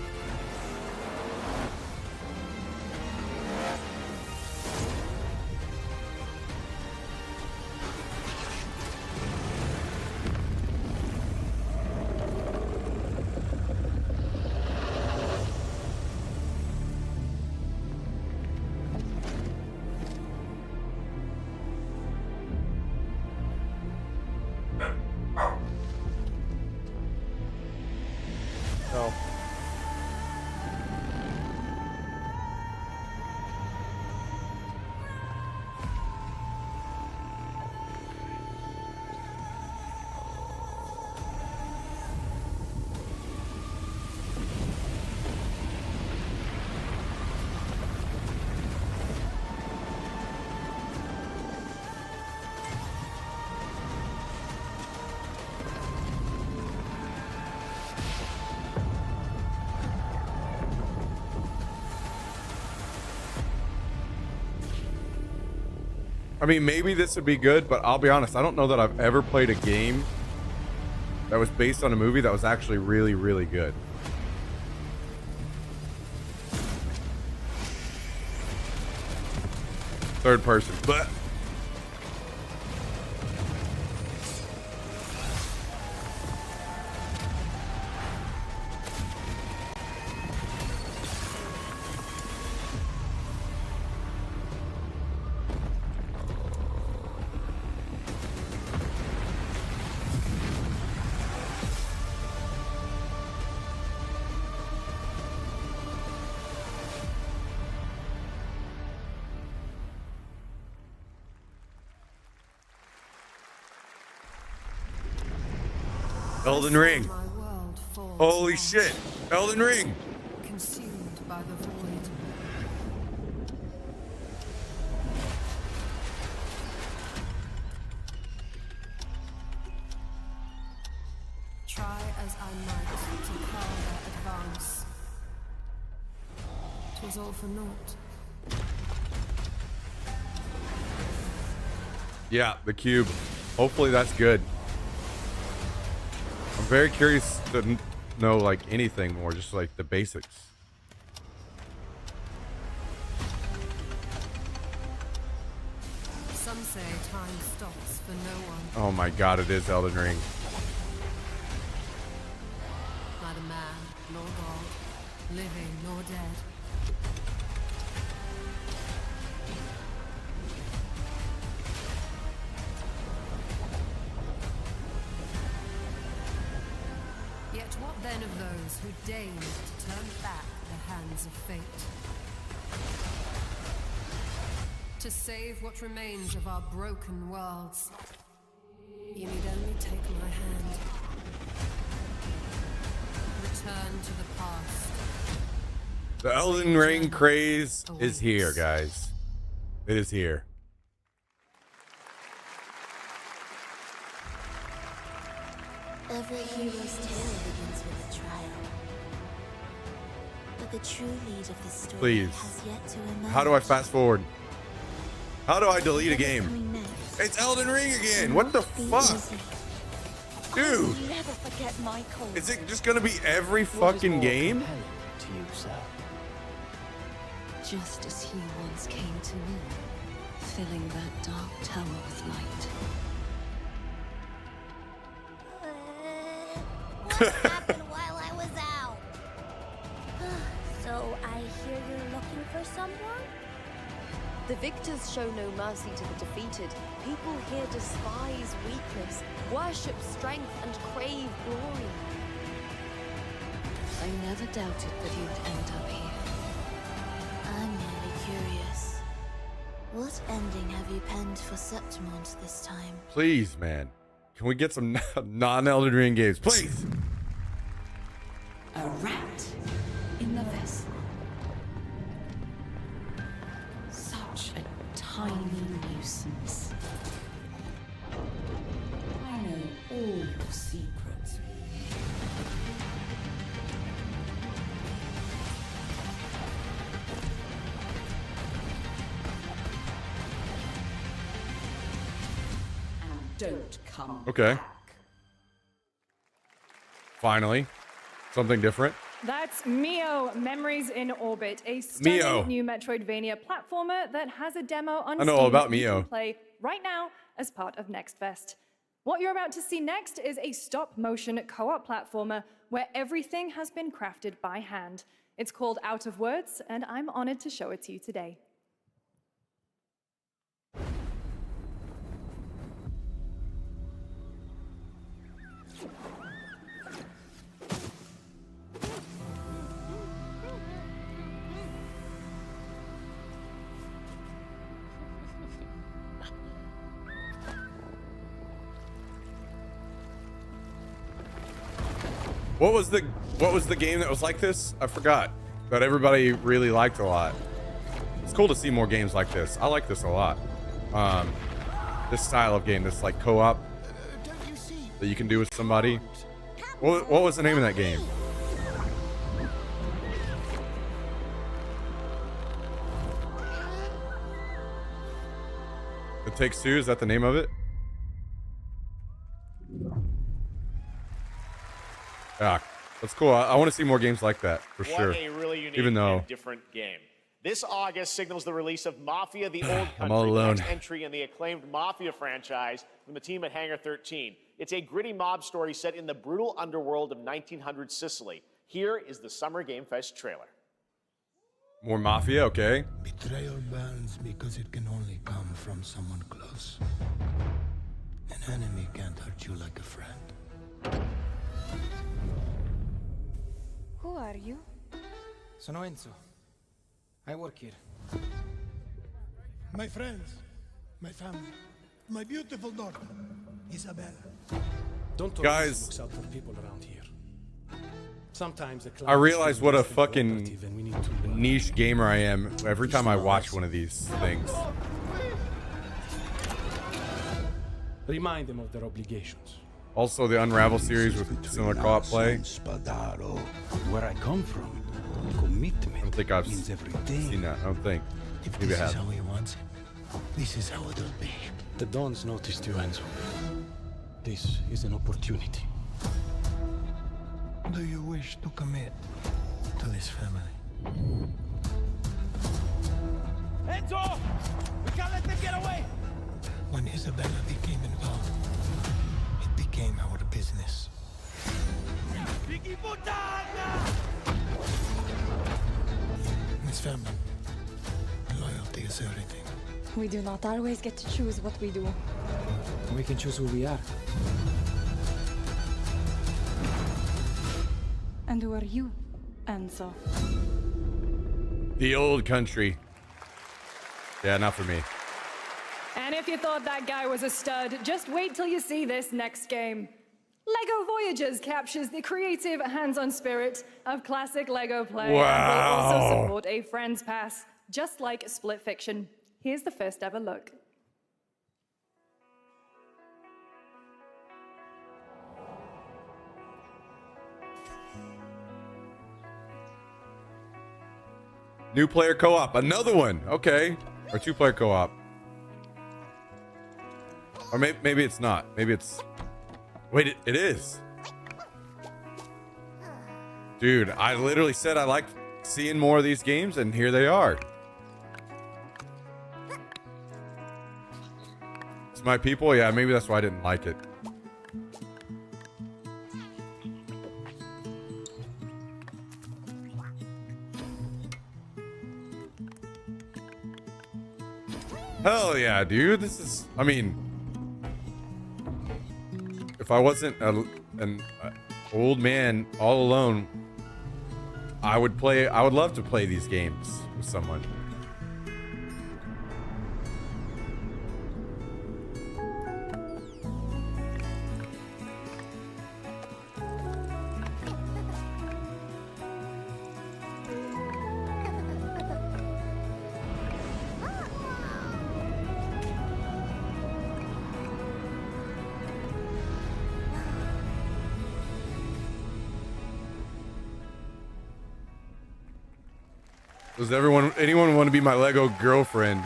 I mean, maybe this would be good, but I'll be honest, I don't know that I've ever played a game that was based on a movie that was actually really, really good. Third person, but Elden Ring. Holy shit. Elden Ring. Consumed by the void. Try as I might to curl their advance. 'Twas all for naught. Yeah, the cube. Hopefully that's good. I'm very curious to know like anything more, just like the basics. Some say time stops for no one. Oh my god, it is Elden Ring. Neither man nor God, living nor dead. Yet what then of those who deigned to turn back the hands of fate? To save what remains of our broken worlds, you need only take my hand. Return to the past. The Elden Ring craze is here, guys. It is here. Every hero's tale begins with a trial. But the true lead of the story Please. has yet to emerge. How do I fast forward? How do I delete a game? It's Elden Ring again. What the fuck? Dude. Never forget my call. Is it just gonna be every fucking game? To you, sir. Just as he once came to me, filling that dark tower with light. What happened while I was out? So I hear you're looking for someone? The victors show no mercy to the defeated. People here despise weakness, worship strength, and crave glory. I never doubted that you'd end up here. I'm merely curious. What ending have you penned for Septimont this time? Please, man. Can we get some non-Elden Ring games, please? A rat in the vessel. Such a tiny nuisance. I know all the secrets. And don't come Okay. back. Finally. Something different. That's Mio, Memories in Orbit, a stunning Mio. new Metroidvania platformer that has a demo on I know Steam all about that you Mio. can play right now as part of Next Fest. What you're about to see next is a stop-motion co-op platformer where everything has been crafted by hand. It's called Out of Words, and I'm honored to show it to you today. What was the game that was like this? I forgot. That everybody really liked a lot. It's cool to see more games like this. I like this a lot. This style of game, this like co-op that you can do with somebody. What was the name of that game? Takes Two, is that the name of it? Yeah, that's cool. I want to see more games like that for sure. What a really unique Even though and different game. This August signals the release of Mafia: The Old Country, I'm all alone. the next entry in the acclaimed Mafia franchise from the team at Hangar 13. It's a gritty mob story set in the brutal underworld of 1900 Sicily. Here is the Summer Game Fest trailer. more Mafia, okay. Betrayal burns because it can only come from someone close. An enemy can't hurt you like a friend. Who are you? Sono Enzo. I work here. My friends, my family, my beautiful daughter, Isabella. Don't Guys. looks out for people around here. Sometimes the I realize what a fucking and we need to niche gamer I am every time I watch one of these things. remind them of their obligations. Also, the Unravel series with similar co-op play. Spadaro. Where I come from, commitment I don't think I've means everything. seen that. I don't think. If Maybe I this is have. how he wants it, this is how it'll be. The Dons noticed you, Enzo. This is an opportunity. Do you wish to commit to this family? Enzo! We can't let them get away! When Isabella became involved, it became our business. Vicky Puttana! This family, loyalty is everything. We do not always get to choose what we do. We can choose who we are. And who are you, Enzo? The Old Country. Yeah, not for me. And if you thought that guy was a stud, just wait till you see this next game. LEGO Voyagers captures the creative, hands-on spirit of classic LEGO play and will also Wow. support a Friends Pass, just like Split Fiction. Here's the first ever look. New player co-op, another one. Okay, or two-player co-op, or maybe it's not. Maybe it's. Wait, it is. Dude, I literally said I like seeing more of these games, and here they are. It's my people. Yeah, maybe that's why I didn't like it. Hell yeah, dude. This is, I mean, if I wasn't an old man all alone, I would love to play these games with someone. Does anyone want to be my Lego girlfriend?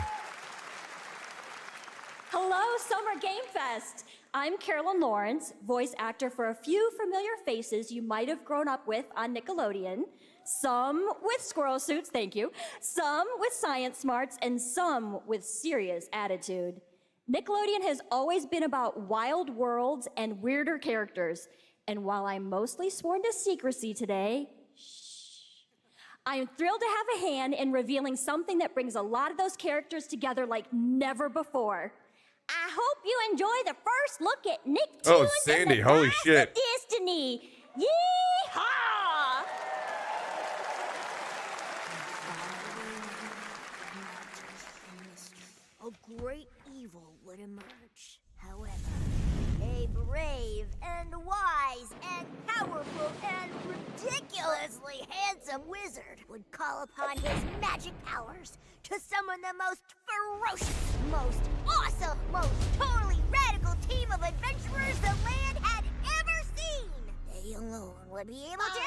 Hello, Summer Game Fest! I'm Carolyn Lawrence, voice actor for a few familiar faces you might have grown up with on Nickelodeon. Some with squirrel suits, thank you. Some with science smarts, and some with serious attitude. Nickelodeon has always been about wild worlds and weirder characters. And while I'm mostly sworn to secrecy today, I am thrilled to have a hand in revealing something that brings a lot of those characters together like never before. I hope you enjoy the first look at Nicktoons Oh, Sandy, and the holy Path shit. of Destiny. Yeehaw! A great evil would emerge. However, a brave and wise and powerful and ridiculously handsome wizard would call upon his magic powers to summon the most ferocious, most awesome, most totally radical team of adventurers the land had ever seen. They alone would be able to...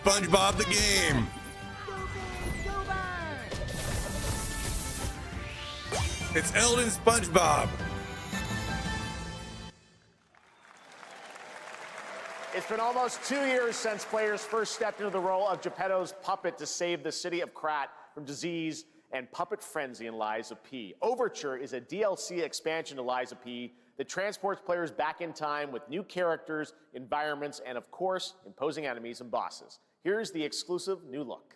SpongeBob the game. It's Eldon SpongeBob. It's been almost 2 years since players first stepped into the role of Geppetto's puppet to save the city of Krat from disease and puppet frenzy in Lies of P. Overture is a DLC expansion to Lies of P that transports players back in time with new characters, environments, and of course, imposing enemies and bosses. Here's the exclusive new look.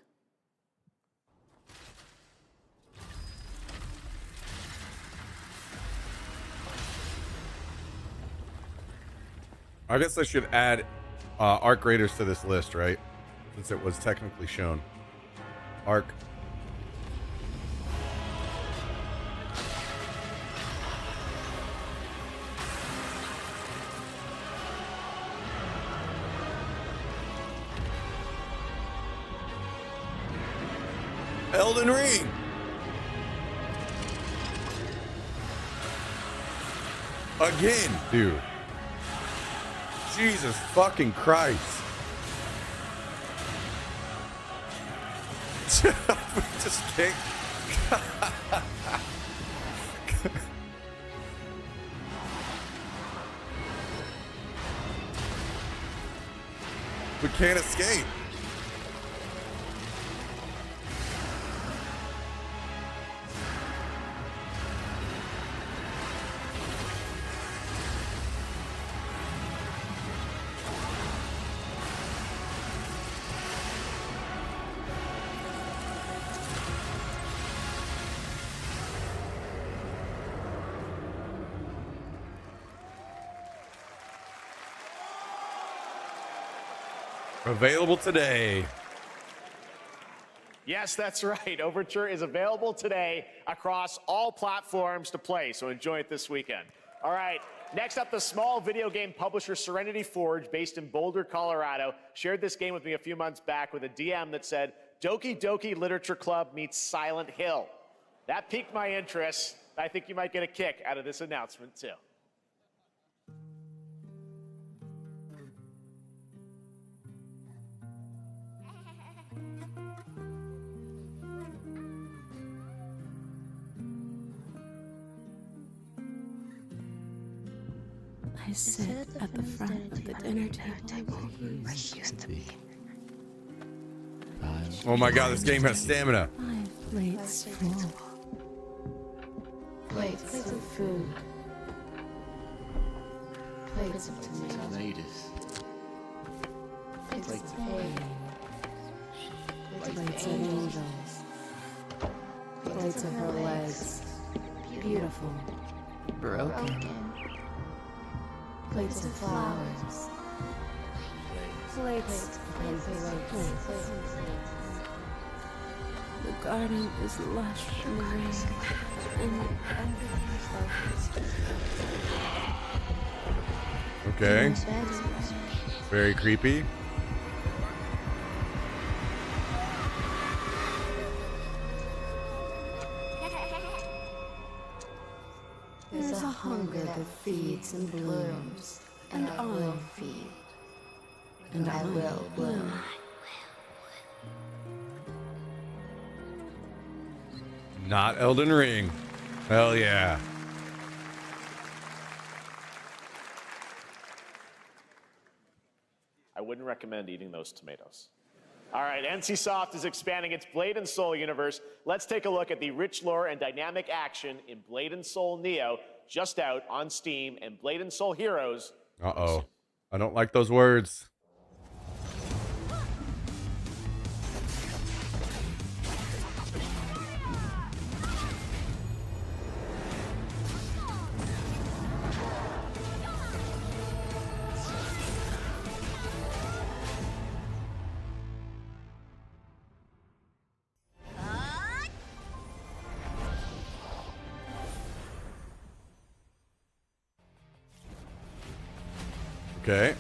I guess I should add Arc Raiders to this list, right? Since it was technically shown. Arc. Elden Ring. Again, dude. Jesus fucking Christ. We just can't. We can't escape. Available today. Yes, that's right. Overture is available today across all platforms to play, so enjoy it this weekend. All right, next up, the small video game publisher Serenity Forge, based in Boulder, Colorado, shared this game with me a few months back with a DM that said, Doki Doki Literature Club meets Silent Hill. That piqued my interest. I think you might get a kick out of this announcement, too. I sit at the front of the dinner table where he used to be. Oh my god, this game has stamina. 5 plates full. Plates of food. Plates of tomatoes. Plates of hay. Plates of angels. Plates of her legs. Beautiful. Broken. Plates of flowers. Plates upon plates. The garden is lush and green, and everything's focused. Okay. Very creepy. There's a hunger that feeds and blooms, and I will feed, and I will bloom. Not Elden Ring. Hell yeah. I wouldn't recommend eating those tomatoes. All right, NCSoft is expanding its Blade and Soul universe. Let's take a look at the rich lore and dynamic action in Blade and Soul Neo, just out on Steam, and Blade and Soul Heroes. Uh-oh. I don't like those words. Okay.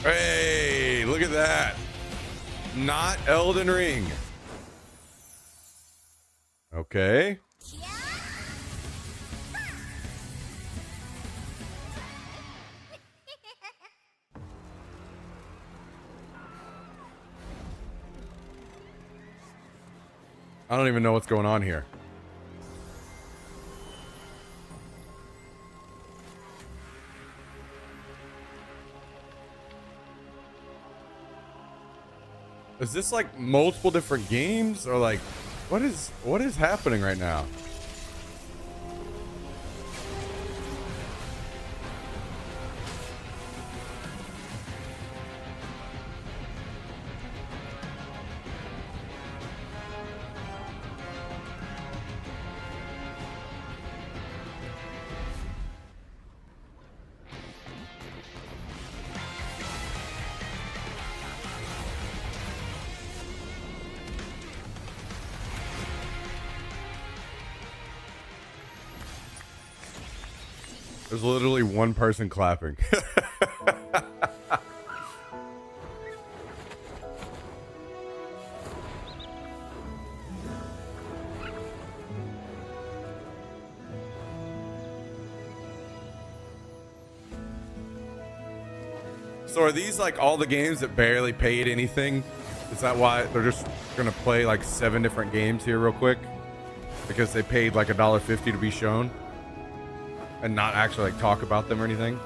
Hey. Not Elden Ring. Okay. I don't even know what's going on here. Is this like multiple different games or like what is happening right now? There's literally one person clapping. So are these like all the games that barely paid anything? Is that why they're just gonna play like 7 different games here real quick? Because they paid like $1.50 to be shown? And not actually like talk about them or anything?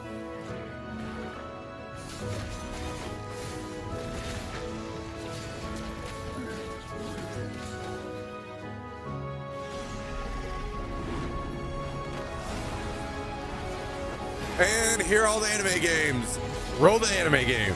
And here are all the anime games. Roll the anime games.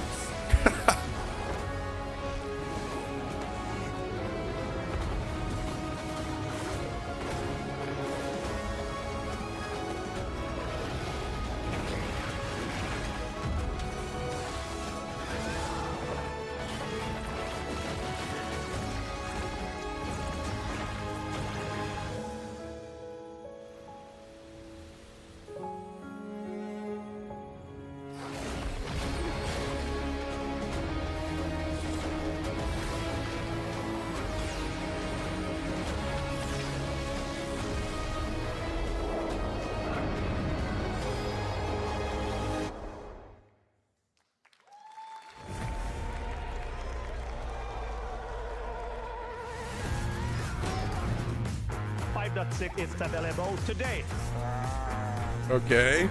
Is available today. Okay.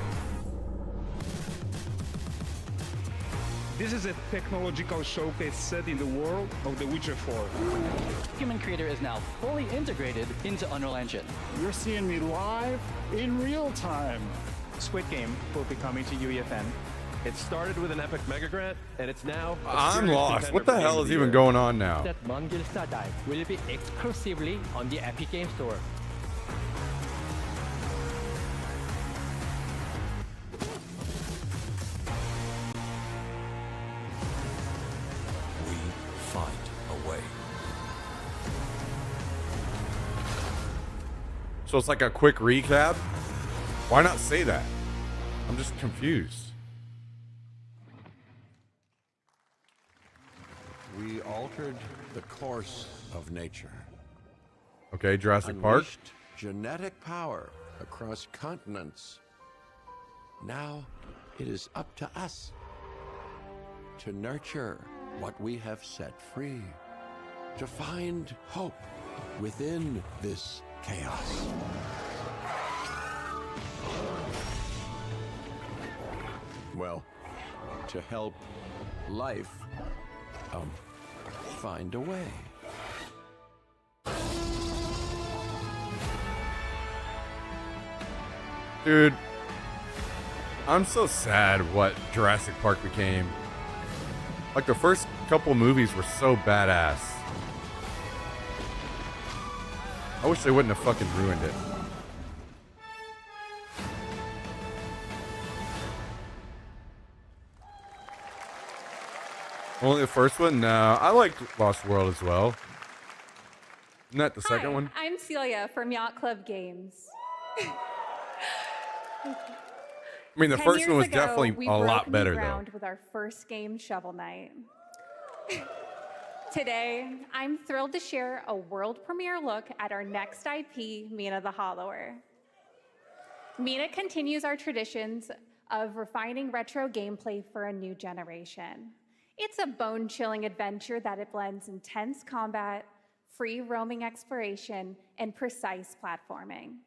This is a technological showcase set in the world of The Witcher 4. Human Creator is now fully integrated into Unreal Engine. You're seeing me live in real time. Squid Game will be coming to UEFN. It started with an epic mega grant, and it's now. I'm lost. What the hell is even going on now? That Mongil Dive will be exclusively on the Epic Game Store. So it's like a quick recap? Why not say that? I'm just confused. We altered the course of nature. Okay, Jurassic Park. Unleashed genetic power across continents. Now it is up to us to nurture what we have set free, to find hope within this chaos. Well, to help life find a way. Dude, I'm so sad what Jurassic Park became. Like the first couple movies were so badass. I wish they wouldn't have fucking ruined it. Only the first one? No, I liked Lost World as well. Isn't that the second one? I'm Celia from Yacht Club Games. I mean, the 10 first one was years ago, definitely we a lot broke new better, though. ground with our first game, Shovel Knight. Today, I'm thrilled to share a world premiere look at our next IP, Mina the Hollower. Mina continues our traditions of refining retro gameplay for a new generation. It's a bone-chilling adventure that it blends intense combat, free roaming exploration, and precise platforming.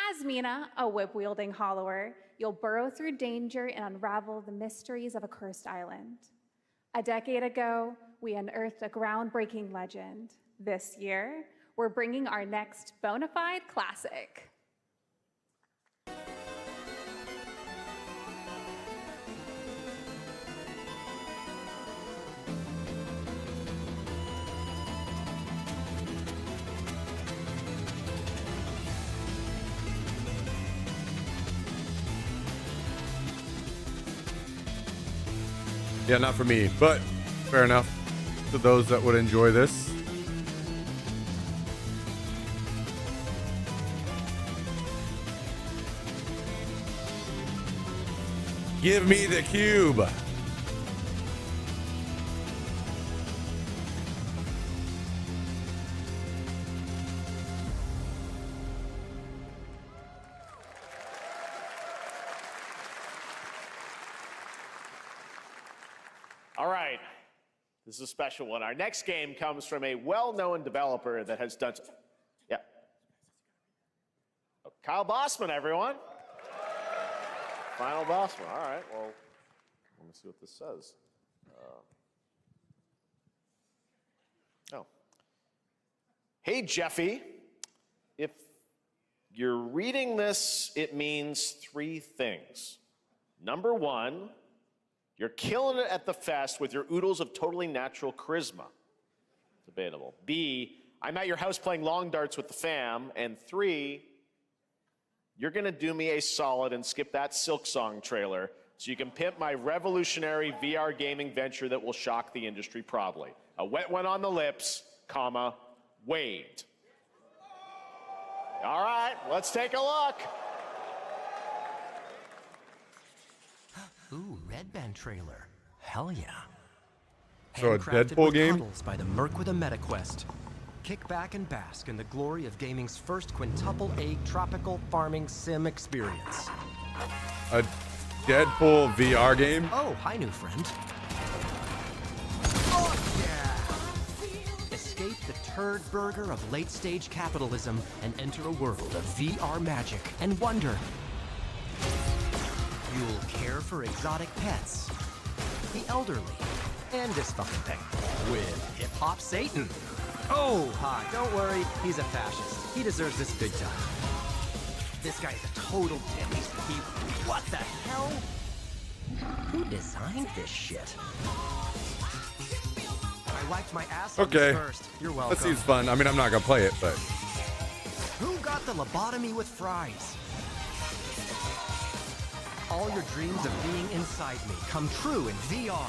As Mina, a whip-wielding hollower, you'll burrow through danger and unravel the mysteries of a cursed island. A decade ago, we unearthed a groundbreaking legend. This year, we're bringing our next bona fide classic. Yeah, not for me, but fair enough to those that would enjoy this. Give me the cube. All right, this is a special one. Our next game comes from a well-known developer that has done. Yeah. Oh, Kyle Bossman, everyone. Final Bossman. All right. Well, let me see what this says. Hey, Jeffy. If you're reading this, it means three things. Number one, you're killing it at the fest with your oodles of totally natural charisma. Debatable. B, I'm at your house playing long darts with the fam. And three, you're gonna do me a solid and skip that Silk Song trailer so you can pimp my revolutionary VR gaming venture that will shock the industry probably. A wet one on the lips, comma, waved. All right, let's take a look. Ooh, Red Band trailer. Hell yeah. So a Handcrafted Deadpool with game? cuddles by the Merc with a MetaQuest. Kick back and bask in the glory of gaming's first quintuple A tropical farming sim experience. A Deadpool VR game? Oh, hi, new friend. Oh, yeah! Escape the turd burger of late-stage capitalism and enter a world of VR magic and wonder. You'll care for exotic pets, the elderly, and this fucking thing with hip-hop Satan. Oh, hi, don't worry, he's a fascist. He deserves this big time. This guy's a total dick. What the hell? Who designed this shit? I wiped my ass on Okay. this first. You're welcome. That seems fun. I mean, I'm not gonna play it, but Who got the lobotomy with fries? All your dreams of being inside me come true in VR.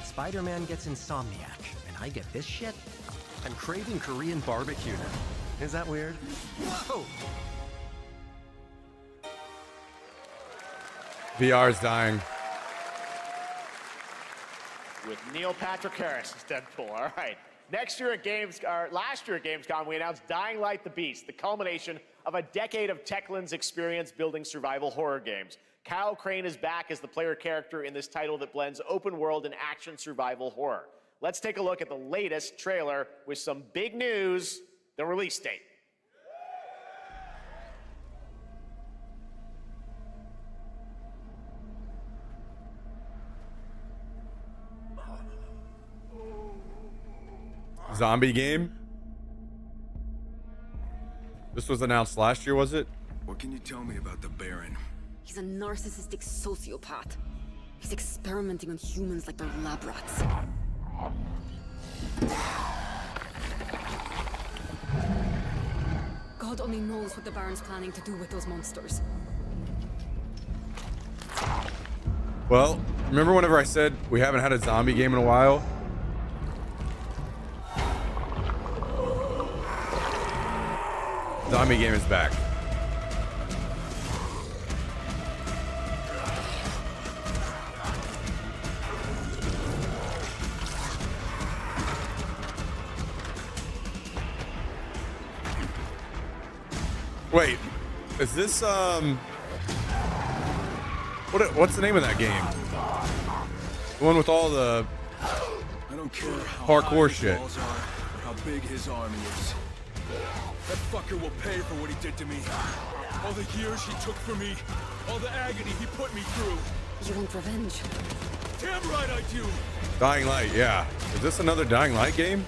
Spider-Man gets Insomniac, and I get this shit? I'm craving Korean barbecue now. Is that weird? Whoa! VR's dying. With Neil Patrick Harris as Deadpool. All right. Last year at Gamescom, we announced Dying Light the Beast, the culmination of a decade of Techland's experience building survival horror games. Kyle Crane is back as the player character in this title that blends open world and action survival horror. Let's take a look at the latest trailer with some big news, the release date. Zombie game? This was announced last year, was it? What can you tell me about the Baron? He's a narcissistic sociopath. He's experimenting on humans like they're lab rats. God only knows what the Baron's planning to do with those monsters. Well, remember whenever I said we haven't had a zombie game in a while? Zombie game is back. Wait, is this what's the name of that game? The one with all the I don't care how parkour high his shit. walls are or how big his army is. That fucker will pay for what he did to me. All the years he took from me, all the agony he put me through. You want revenge? Damn right I do. Dying Light, yeah. Is this another Dying Light game?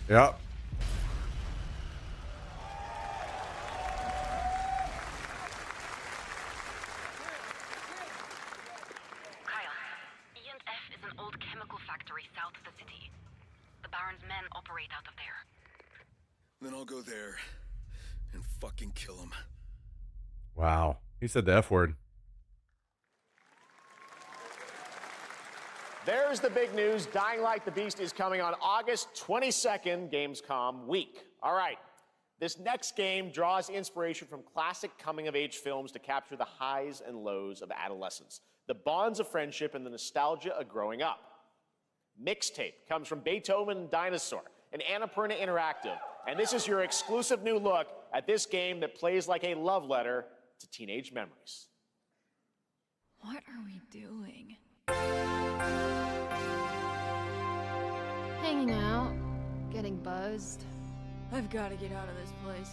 Yep. E&F is an old chemical factory south of the city. The Baron's men operate out of there. Then I'll go there and fucking kill him. Wow. He said the F word. There's the big news. Dying Light the Beast is coming on August 22nd, Gamescom week. All right. This next game draws inspiration from classic coming-of-age films to capture the highs and lows of adolescence, the bonds of friendship, and the nostalgia of growing up. Mixtape comes from Beethoven and Dinosaur, an Annapurna Interactive, and this is your exclusive new look at this game that plays like a love letter to teenage memories. What are we doing? Hanging out, getting buzzed. I've got to get out of this place.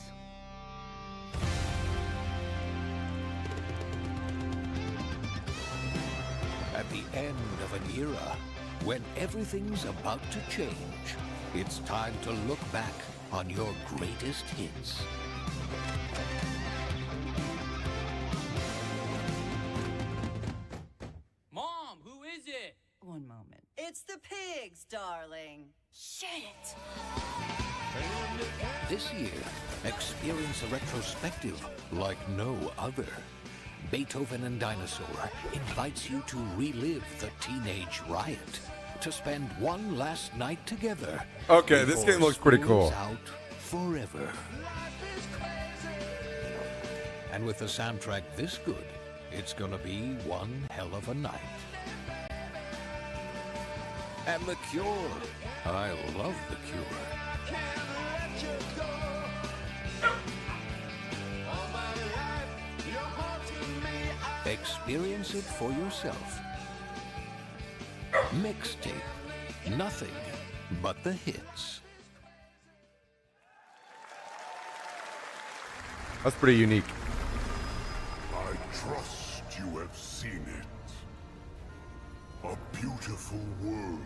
At the end of an era, when everything's about to change, it's time to look back on your greatest hits. Mom, who is it? One moment. It's the pigs, darling. Shit! This year, experience a retrospective like no other. Beethoven and Dinosaur invites you to relive the teenage riot, to spend one last night together. Okay, this game looks pretty cool. Out forever. And with a soundtrack this good, it's gonna be one hell of a night. And The Cure. I love The Cure. Experience it for yourself. Mixtape. Nothing but the hits. That's pretty unique. I trust you have seen it. A beautiful world.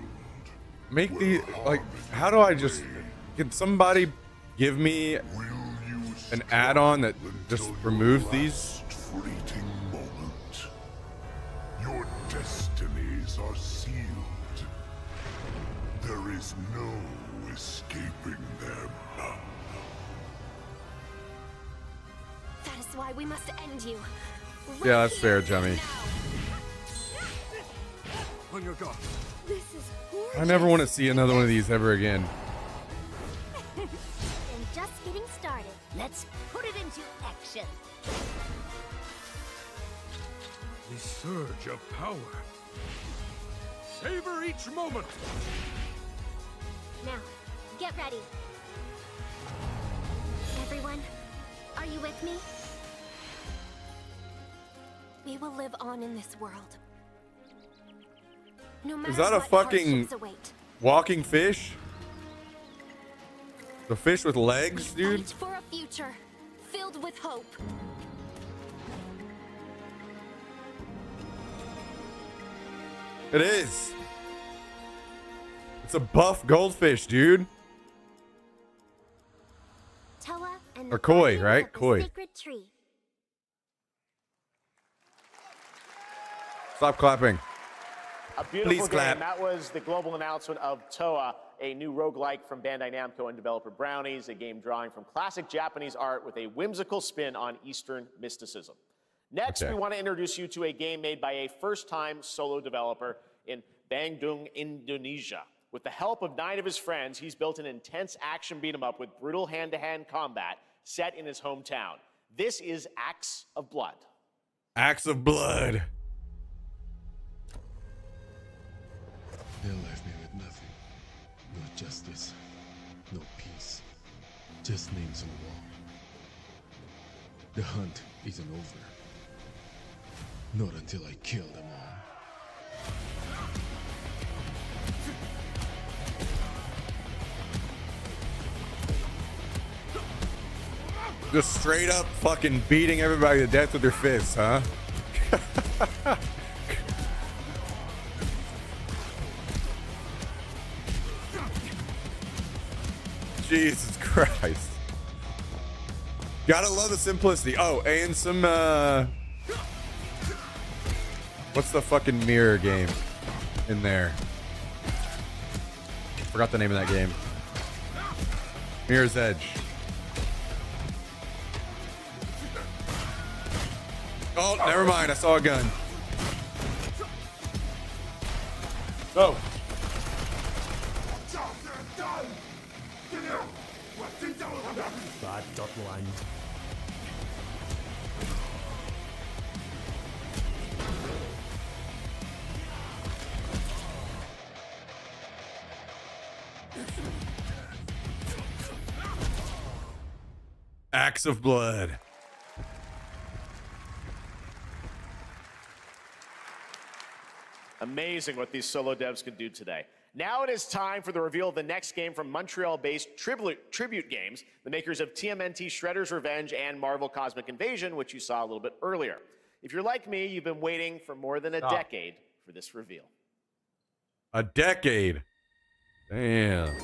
Make the, like, how do I just, can somebody give me an add-on that just removes these? Fleeting moment. Your destinies are sealed. There is no escaping them. That is why we must end you. Yeah, that's fair, Jimmy. On your guard. This is gorgeous. I never want to see another one of these ever again. And just getting started. Let's put it into action. The surge of power. Savor each moment. Now, get ready. Everyone, are you with me? We will live on in this world. No matter Is that a what fucking hardships await. walking fish? The fish with legs, dude? Fight for a future filled with hope. It is. It's a buff goldfish, dude. Toa and Or the koi, guardians right? of the Koi. sacred tree. Stop clapping. A beautiful Please game. clap. That was the global announcement of Toa, a new roguelike from Bandai Namco and developer Brownies, a game drawing from classic Japanese art with a whimsical spin on Eastern mysticism. Next, Okay. we want to introduce you to a game made by a first-time solo developer in Bandung, Indonesia. With the help of 9 of his friends, he's built an intense action beat-em-up with brutal hand-to-hand combat set in his hometown. This is Acts of Blood. Acts of Blood. justice, no peace. Just names on the wall. The hunt isn't over. Not until I kill them all. Just straight up fucking beating everybody to death with their fists, huh? Jesus Christ. Gotta love the simplicity. Oh, and some, what's the fucking mirror game in there? Forgot the name of that game. Mirror's Edge. Oh, never mind. I saw a gun. Go. Acts of blood. Amazing what these solo devs can do today. Now it is time for the reveal of the next game from Montreal-based Tribute Games, the makers of TMNT Shredder's Revenge and Marvel Cosmic Invasion, which you saw a little bit earlier. If you're like me, you've been waiting for more than a decade for this reveal. A decade. Damn.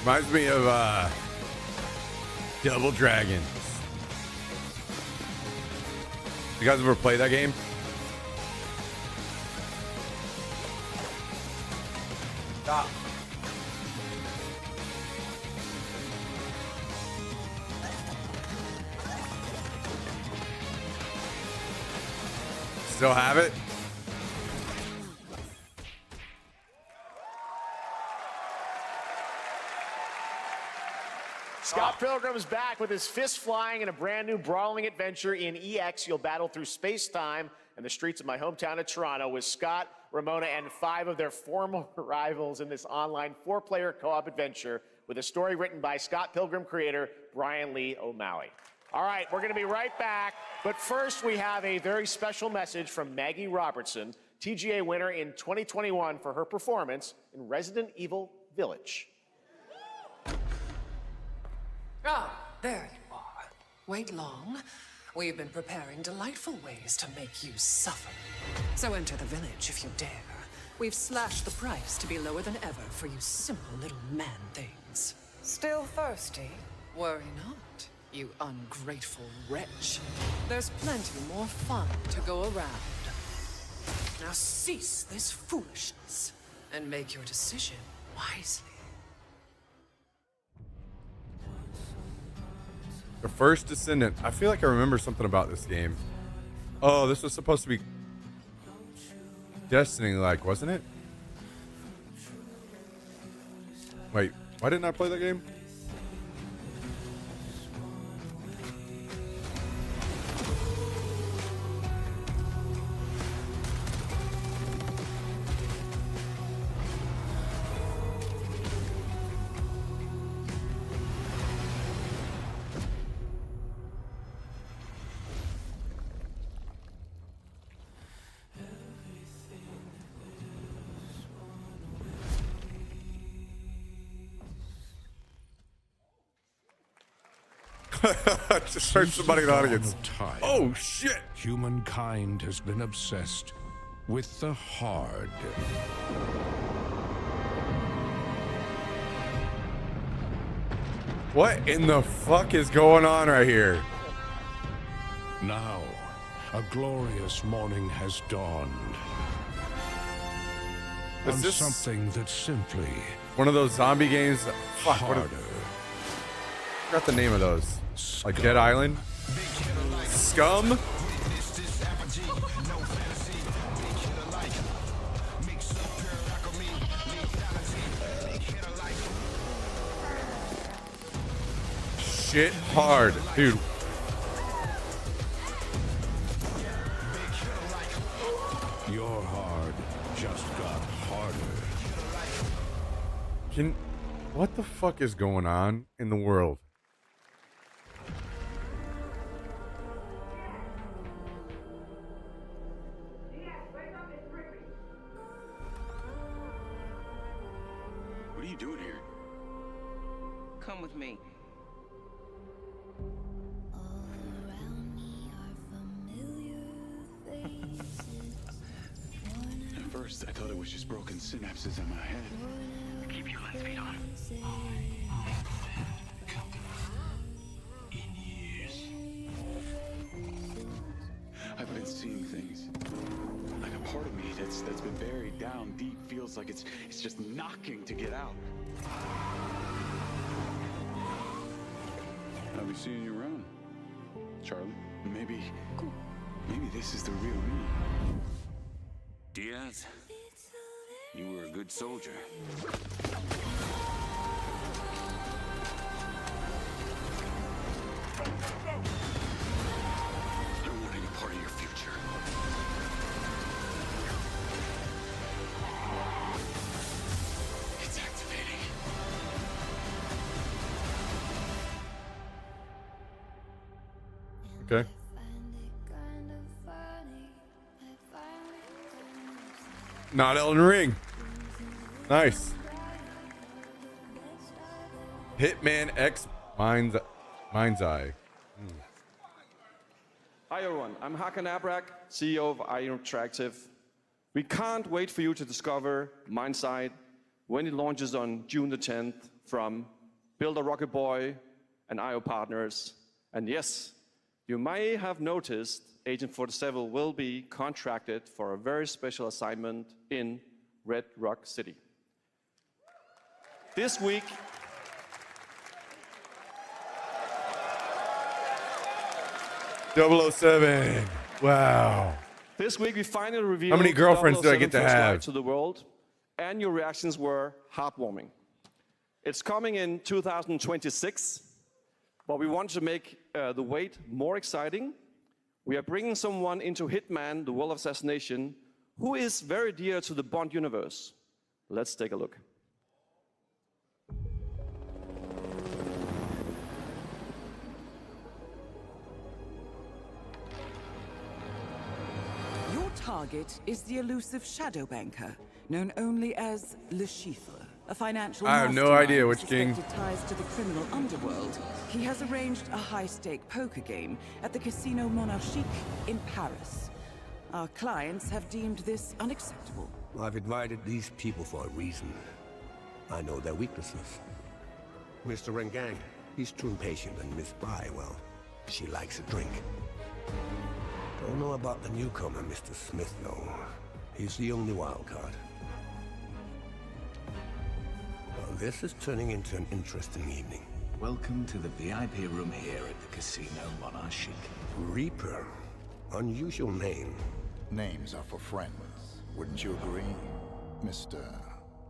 Reminds me of Double Dragons. You guys ever play that game? Stop. Still have it? Scott Pilgrim's back with his fists flying in a brand new brawling adventure in EX. You'll battle through space-time and the streets of my hometown of Toronto with Scott, Ramona, and 5 of their former rivals in this online 4-player co-op adventure with a story written by Scott Pilgrim creator Brian Lee O'Malley. All right, we're going to be right back, but first we have a very special message from Maggie Robertson, TGA winner in 2021 for her performance in Resident Evil Village. Ah, there you are. Wait long. We've been preparing delightful ways to make you suffer. So enter the village if you dare. We've slashed the price to be lower than ever for you simple little man things. Still thirsty? Worry not, you ungrateful wretch. There's plenty more fun to go around. Now cease this foolishness and make your decision wisely. The First Descendant. I feel like I remember something about this game. Oh, this was supposed to be Destiny-like, wasn't it? Wait, why didn't I play that game? Just heard somebody in the audience. Oh shit! Humankind has been obsessed with the hard. What in the fuck is going on right here? Now, a glorious morning has dawned. Is On this something that's simply one of those zombie games? Fuck, harder. I forgot the name of those. Like Dead Island? Scum? Shit hard, dude. Your hard just got harder. What the fuck is going on in the world? What are you doing here? Come with me. At first, I thought it was just broken synapses in my head. Keep your lens speed on. I've been seeing things. Like a part of me that's been buried down deep feels like it's just knocking to get out. I'll be seeing you around, Charlie. Maybe this is the real me. Diaz, you were a good soldier. I don't want any part of your future. It's activating. Okay. Not Elden Ring. Nice. Hitman X Mind's Eye. Hi everyone, I'm Hakan Abrak, CEO of IO Interactive. We can't wait for you to discover Mindside when it launches on June the 10th from Builder Rocket Boy and IO partners. And yes, you may have noticed Agent 47 will be contracted for a very special assignment in Red Rock City. This week, .007. Wow. This week we finally revealed How many girlfriends do I 007 get to first have? light to the world, and your reactions were heartwarming. It's coming in 2026, but we want to make the wait more exciting. We are bringing someone into Hitman, the World of Assassination, who is very dear to the Bond universe. Let's take a look. Your target is the elusive shadow banker, known only as Le Chiffre, a financial I have no mastermind idea with which king. suspected ties to the criminal underworld. He has arranged a high-stake poker game at the Casino Monarchique in Paris. Our clients have deemed this unacceptable. I've invited these people for a reason. I know their weaknesses. Mr. Rengang, he's too impatient, and Miss Bry, well, she likes a drink. Don't know about the newcomer, Mr. Smith, though. He's the only wild card. Well, this is turning into an interesting evening. Welcome to the VIP room here at the Casino Monarchique. Reaper. Unusual name. Names are for friends. Wouldn't you agree, Mr.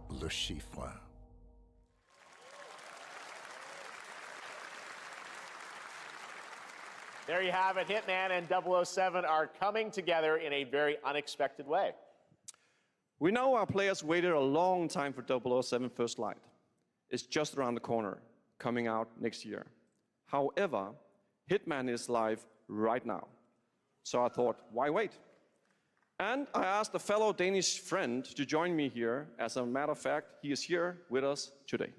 Le Chiffre? There you have it. Hitman and 007 are coming together in a very unexpected way. We know our players waited a long time for 007 First Light. It's just around the corner, coming out next year. However, Hitman is live right now. So I thought, why wait? And I asked a fellow Danish friend to join me here. As a matter of fact, he is here with us today.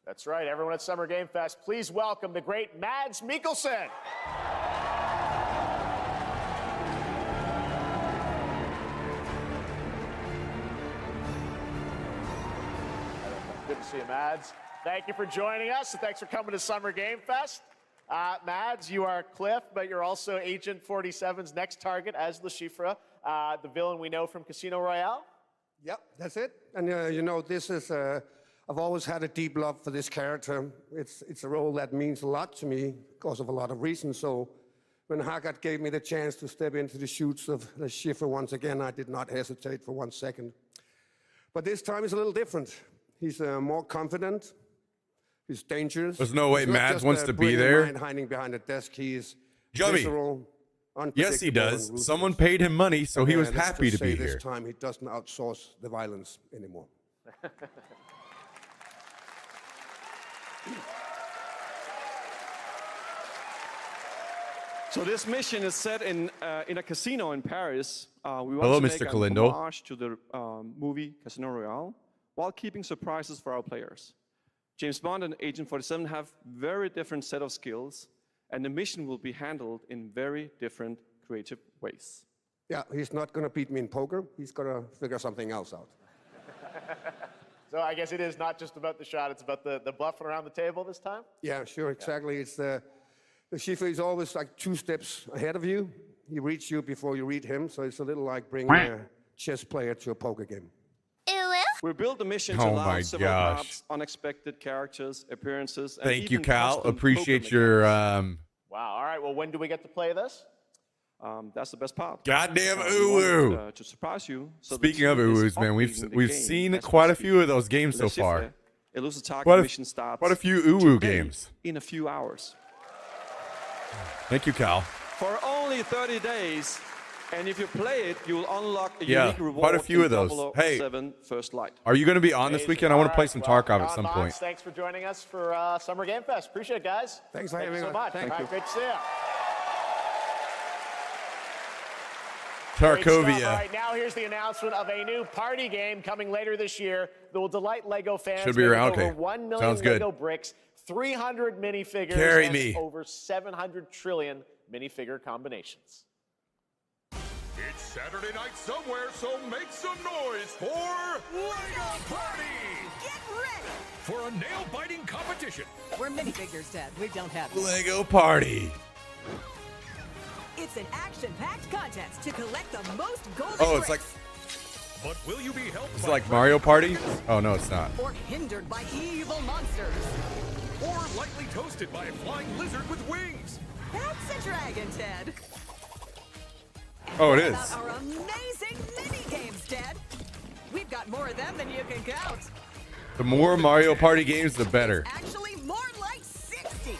That's right, everyone at Summer Game Fest, please welcome the great Mads Mikkelsen. Good to see you, Mads. Thank you for joining us, and thanks for coming to Summer Game Fest. Mads, you are Cliff, but you're also Agent 47's next target as Le Chiffre, the villain we know from Casino Royale. Yep, that's it. And you know, this is, I've always had a deep love for this character. It's a role that means a lot to me because of a lot of reasons. So when Haggard gave me the chance to step into the shoes of Le Chiffre once again, I did not hesitate for 1 second. But this time is a little different. He's more confident. He's dangerous. There's no way He's not Mads just wants a to be brilliant there. mind hiding behind a desk. He is Jummy. visceral, Yes, he unpredictable, and does. ruthless. Someone paid him money, so he was let's happy just to be say here. This time he doesn't outsource the violence anymore. So this mission is set in a casino in Paris. We want Hello, to Mr. make Calindo. an homage to the movie Casino Royale, while keeping surprises for our players. James Bond and Agent 47 have very different set of skills, and the mission will be handled in very different creative ways. Yeah, he's not going to beat me in poker. He's going to figure something else out. So I guess it is not just about the shot, it's about the bluffing around the table this time? Yeah, sure, exactly. It's the Chiffre is always like 2 steps ahead of you. He reads you before you read him, so it's a little like bringing a chess player to a poker game. We built the mission to Oh allow my several gosh. paths, unexpected characters, appearances, and Thank you, even Cal. custom Appreciate poker your. mechanics. Wow, all right, well, when do we get to play this? That's the best part. Goddamn We uwu. wanted, to surprise you. So the Speaking of team is uwus, man, updating the we've game seen as we quite a speak. few of those games so Le Chiffre, far. Elusive target Quite mission starts a few uwu today games. in a few hours. Thank you, Cal. For only 30 days, and if you play it, you'll unlock a Yeah, unique reward quite a few in of those. Hey. 007 First Light. Are you going to be on this weekend? I want to play some Tarkov at some John point. Mons, thanks for joining us for Summer Game Fest. Appreciate it, guys. Thanks for Thank you having so us. much. Thank All right, you. great to see you. Tarkovia. Great stuff. All right, now here's the announcement of a new party game coming later this year that will delight LEGO fans. Should be with around, over okay. 1 million Sounds good. LEGO bricks, 300 minifigures, Carry and me. over 700 trillion minifigure combinations. It's Saturday night somewhere, so make some noise for LEGO Party! Get ready! For a nail-biting competition. We're minifigures, Dad. We don't have Lego Party. It's an action-packed contest to collect the most golden Oh, it's like But will you be helped it's by like Mario Party. Oh no, it's not. or hindered by evil monsters. or lightly toasted by a flying lizard with wings? That's a dragon, Ted. Oh, it What is. about our amazing mini games, Ted? We've got more of them than you can count. The more Mario Party games, the better. Actually, more like 60.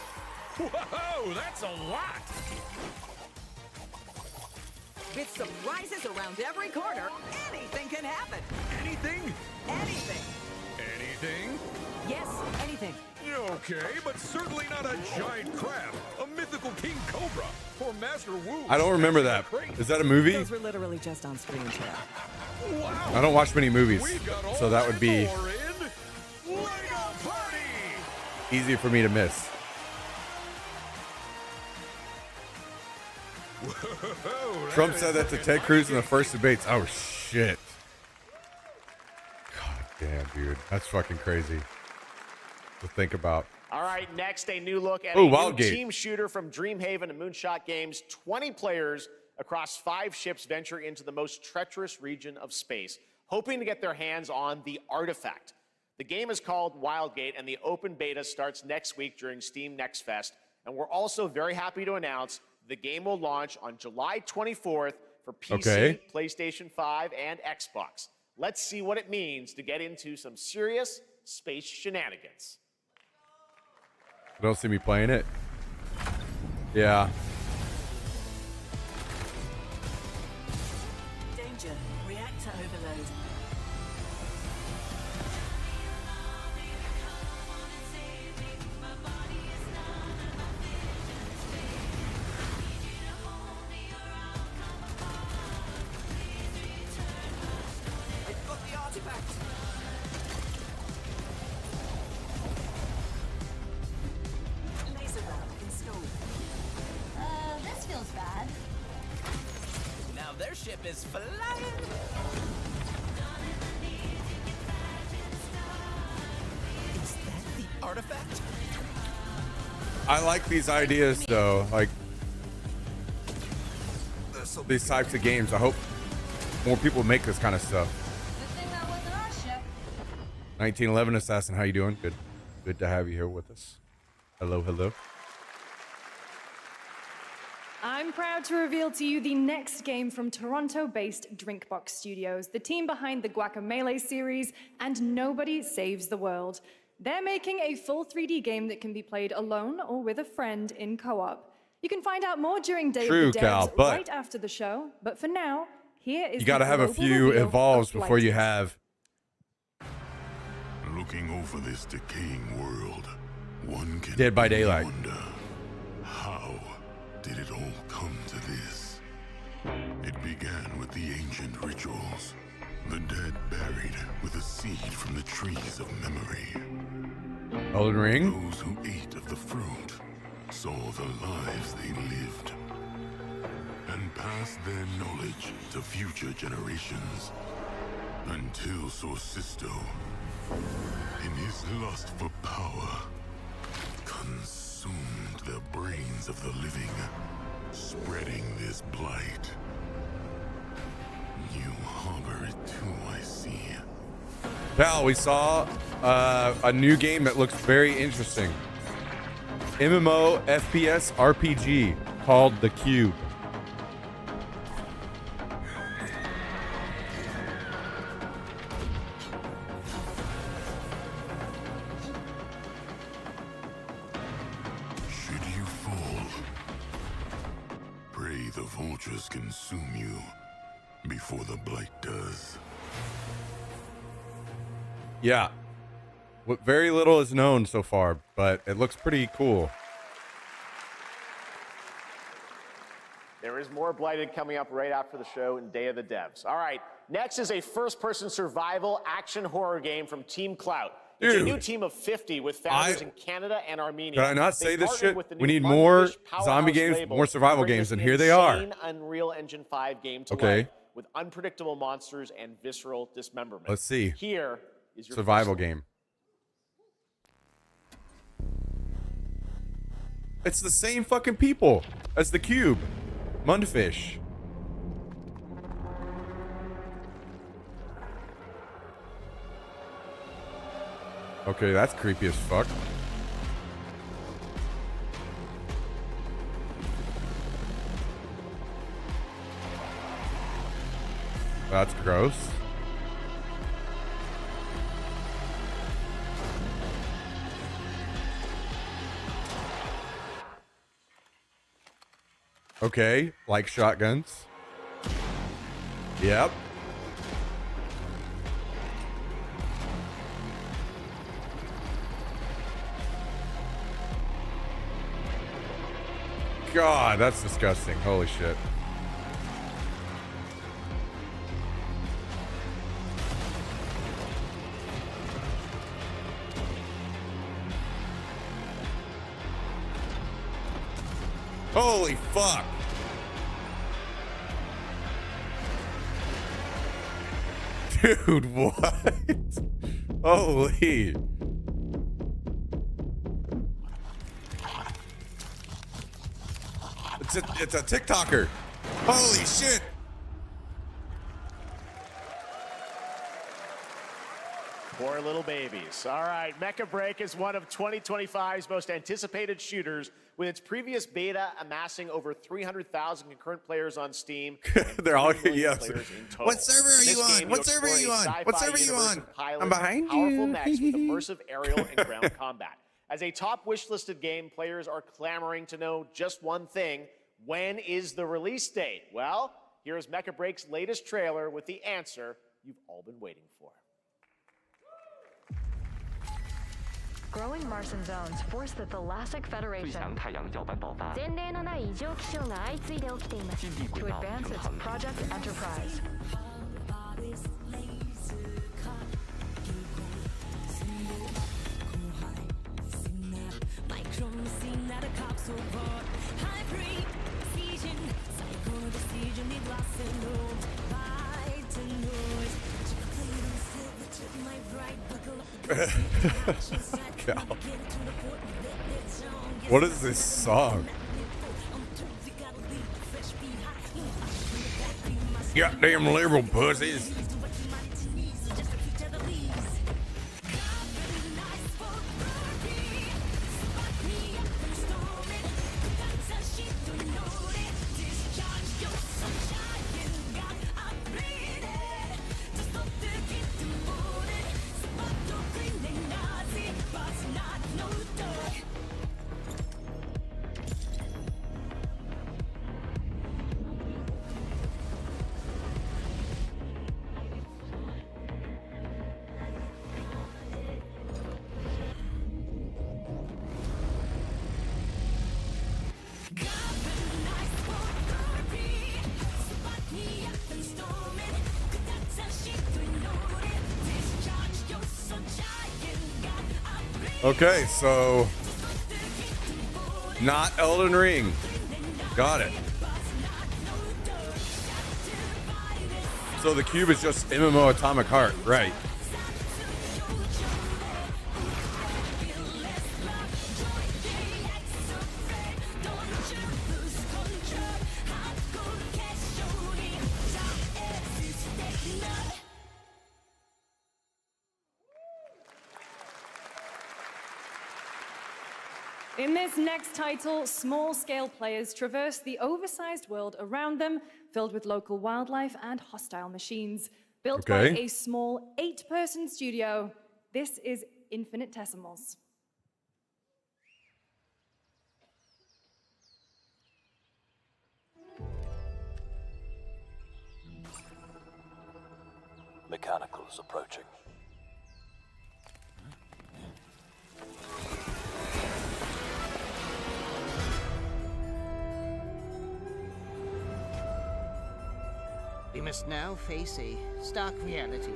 Whoa, that's a lot! With surprises around every corner, anything can happen. Anything? Anything. Anything? Yes, anything. Okay, but certainly not a giant crab, a mythical king cobra, or Master Wu. I don't remember that. Is that a movie? Those were literally just on screen, Ted. Wow! I don't watch many movies, We've got all so that would be that and more in LEGO Party! easy for me to miss. Whoa, Trump is said that to looking Ted Cruz in the mighty. first debates. Oh shit! God damn, dude, that's fucking crazy to think about. All right, next, a new look at Ooh, a new Wildgate. team shooter from Dreamhaven and Moonshot Games. 20 players across 5 ships venture into the most treacherous region of space, hoping to get their hands on the artifact. The game is called Wildgate, and the open beta starts next week during Steam Next Fest. And we're also very happy to announce the game will launch on July 24th for PC, Okay. PlayStation 5, and Xbox. Let's see what it means to get into some serious space shenanigans. Don't see me playing it. Yeah. Danger. Reactor overload. I've got the artifact. Laser round installed. This feels bad. Now their ship is flying. artifact? I like these ideas though, like these types of games. I hope more people make this kind of stuff. 1911 Assassin, how you doing? Good to have you here with us. Hello. I'm proud to reveal to you the next game from Toronto-based Drinkbox Studios, the team behind the Guacamelee series and Nobody Saves the World. They're making a full 3D game that can be played alone or with a friend in co-op. You can find out more during Day of the Devs right after the show, but for now, here is you got to have a few evolves before you have. Looking over this decaying world, one can Dead by Daylight. wonder, how did it all come to this? It began with the ancient rituals, the dead buried with a seed from the trees of memory. Elden Ring. Those who ate of the fruit saw the lives they lived and passed their knowledge to future generations until Sorcisto, in his lust for power, consumed the brains of the living, spreading this blight. You harbor it too, I see. Pal, we saw a new game that looks very interesting. MMO FPS RPG called The Cube. Should you fall, pray the vultures consume you before the blight does. Yeah. What very little is known so far, but it looks pretty cool. There is more Blighted coming up right after the show in Day of the Devs. All right, next is a first-person survival action horror game from Team Clout. It's a new team of 50 with founders in Canada and Armenia. Did I not say this shit? with the We new need more Mudfish Powerhouse zombie games, label more survival to bring games, this and here they are. insane Unreal Engine 5 game to Okay. life with unpredictable monsters and visceral dismemberment. Let's see. Here is your Survival first one. game. It's the same fucking people as the Cube. Mundfish. Okay, that's creepy as fuck. That's gross. Okay, like shotguns. Yep. God, that's disgusting. Holy shit. Holy fuck. Dude, what? Holy. It's a TikToker. Holy shit. Poor little babies. All right, Mecha Break is one of 2025's most anticipated shooters, with its previous beta amassing over 300,000 concurrent players on Steam. They're all, yes. What server are you on? What server are you on? What server are you on? I'm behind powerful you. mechs with immersive aerial and ground combat. As a top wish-listed game, players are clamoring to know just one thing: when is the release date? Well, here's Mecha Break's latest trailer with the answer you've all been waiting for. Growing Martian zones force the Thalassic Federation to advance its Project Enterprise. God. What is this song? Goddamn liberal pussies. Okay, so not Elden Ring. Got it. So the cube is just MMO Atomic Heart, right? In this next title, small-scale players traverse the oversized world around them, filled with local wildlife and hostile machines. Built by a small 8-person studio, this is Infinitesimals. Mechanicals approaching. We must now face a stark reality.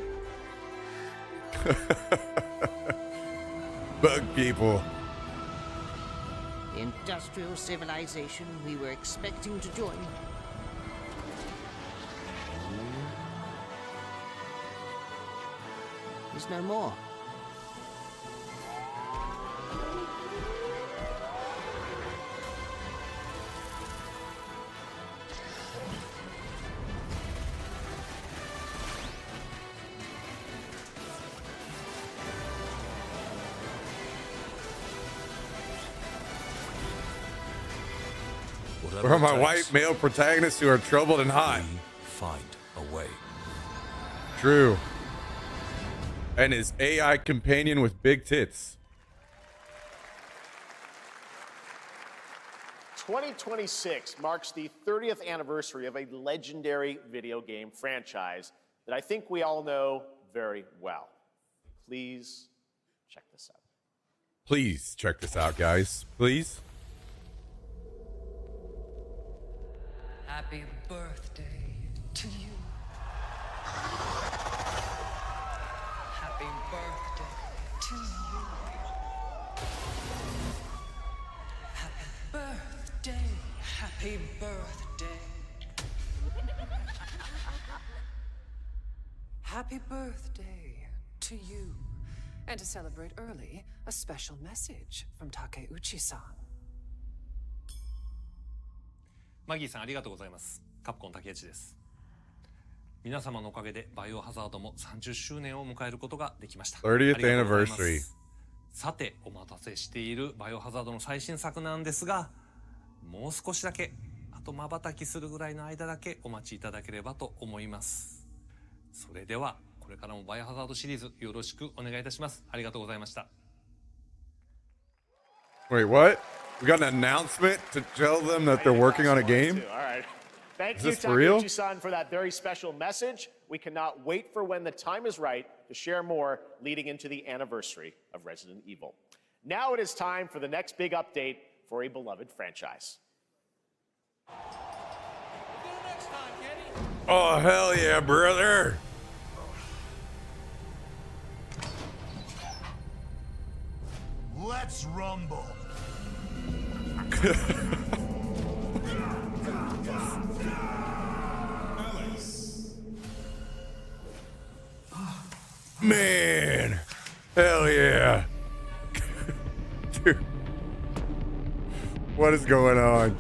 Bug people. The industrial civilization we were expecting to join is no more. Where are my white male protagonists who are troubled and hot? Find a way. True. And his AI companion with big tits. 2026 marks the 30th anniversary of a legendary video game franchise that I think we all know very well. Please check this out. Please check this out, guys. Please. Happy birthday to you. Happy birthday to you. Happy birthday. Happy birthday. Happy birthday to you. And to celebrate early, a special message from Takeuchi-san. マギーさんありがとうございます。カプコン竹内です。皆様のおかげでバイオハザードも30周年を迎えることができました。 30th anniversary。さて、お待たせしているバイオハザードの最新作なんですが、もう少しだけ、あと瞬きするぐらいの間だけお待ちいただければと思います。それでは、これからもバイオハザードシリーズよろしくお願いいたします。ありがとうございました。Wait, what? We got an announcement to tell them that they're working on a game? All right. Thank Is you, this for real? Takeuchi-san, for that very special message. We cannot wait for when the time is right to share more leading into the anniversary of Resident Evil. Now it is time for the next big update for a beloved franchise. Oh, hell yeah, brother. Let's rumble. Man. Dude. What is going on?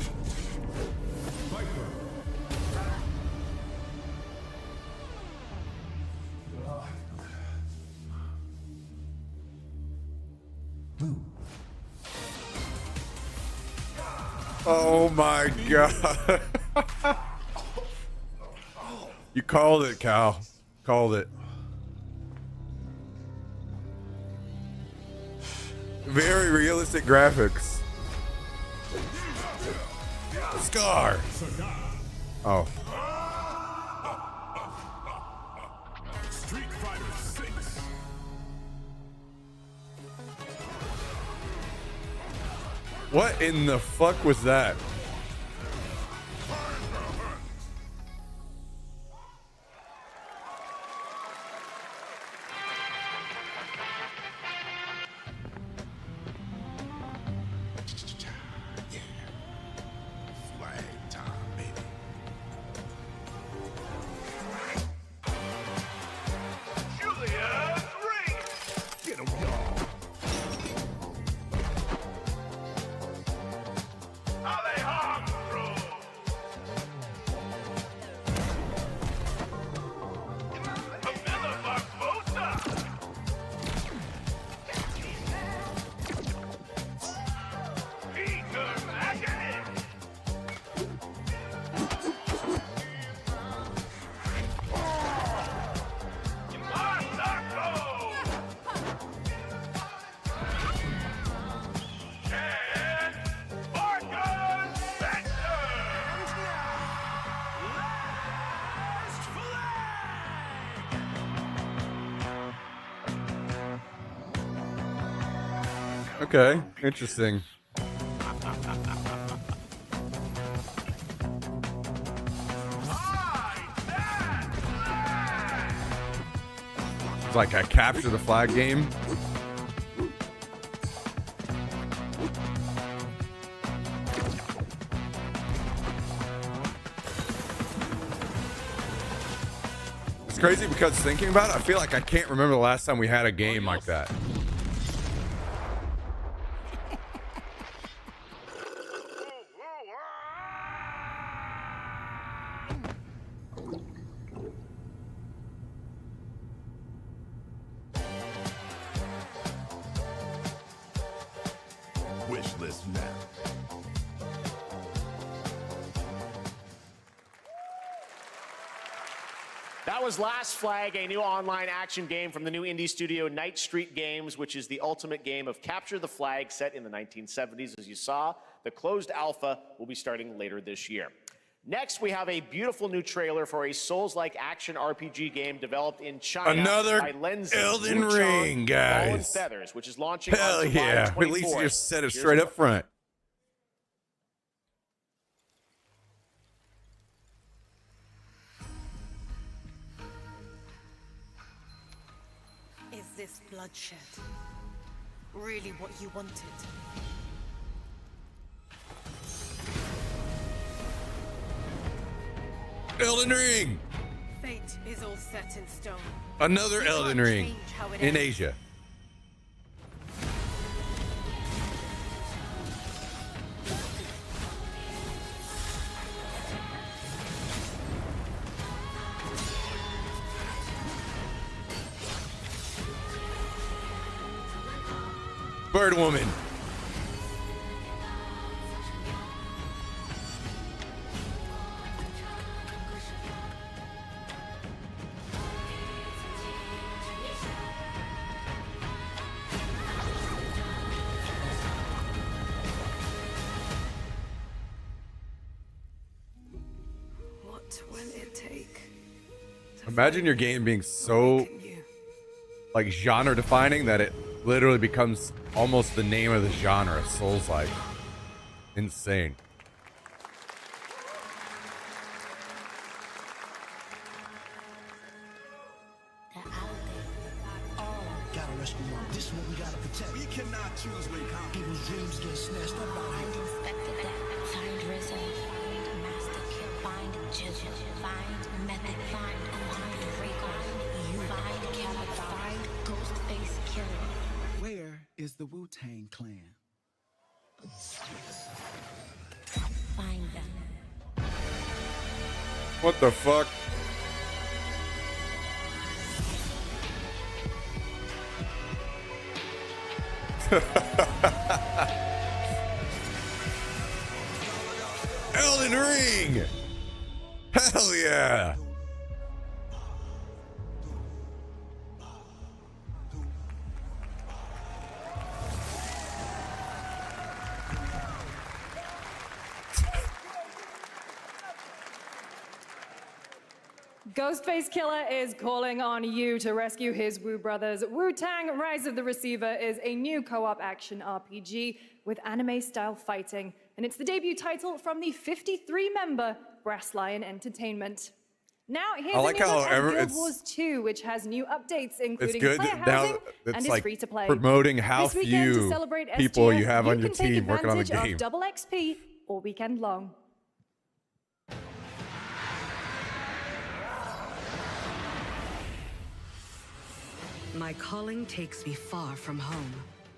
Oh my god. You called it, Cal. Called it. Very realistic graphics. Scar. Oh. Street Fighter 6. What in the fuck was that? Okay, interesting. It's like a capture the flag game. It's crazy because thinking about it, I feel like I can't remember the last time we had a game like that. Wish list now. That was Last Flag, a new online action game from the new indie studio Night Street Games, which is the ultimate game of capture the flag set in the 1970s. As you saw, the closed alpha will be starting later this year. Next, we have a beautiful new trailer for a Souls-like action RPG game developed in China Another by Lenzi, Elden Wuchang, Ring, guys. Ball and Feathers, which is launching Hell on July yeah. 24th. At least you just said it Here's straight a- up front. Is this bloodshed really what you wanted? Elden Ring. Fate is all set in stone. Another You Elden can't Ring change how it in ends. Asia. Bird Woman. What will it take? Imagine your game being so like genre defining that it literally becomes almost the name of the genre, Souls-like. Insane. Gotta rescue them. This one we gotta protect. We cannot choose when people's dreams get snatched up out here. Inspector that. Find Rizzo. Find Master Kill. Find Jizzle. Find Method. Find Rico. You find Cabot. Find Ghostface Killer. Where is the Wu-Tang Clan? Find them. What the fuck? Elden Ring! Hell yeah! Ghostface Killer is calling on you to rescue his Wu brothers. Wu-Tang Rise of the Receiver is a new co-op action RPG with anime-style fighting, and it's the debut title from the 53-member Brass Lion Entertainment. Now, here's I like a new how look at Guild it's- Wars 2, which has new updates, It's including good player now housing it's and is like free to play. promoting how This weekend, to few celebrate people SGS, you have on your can take team working on the advantage game. of double XP all weekend long. My calling takes me far from home,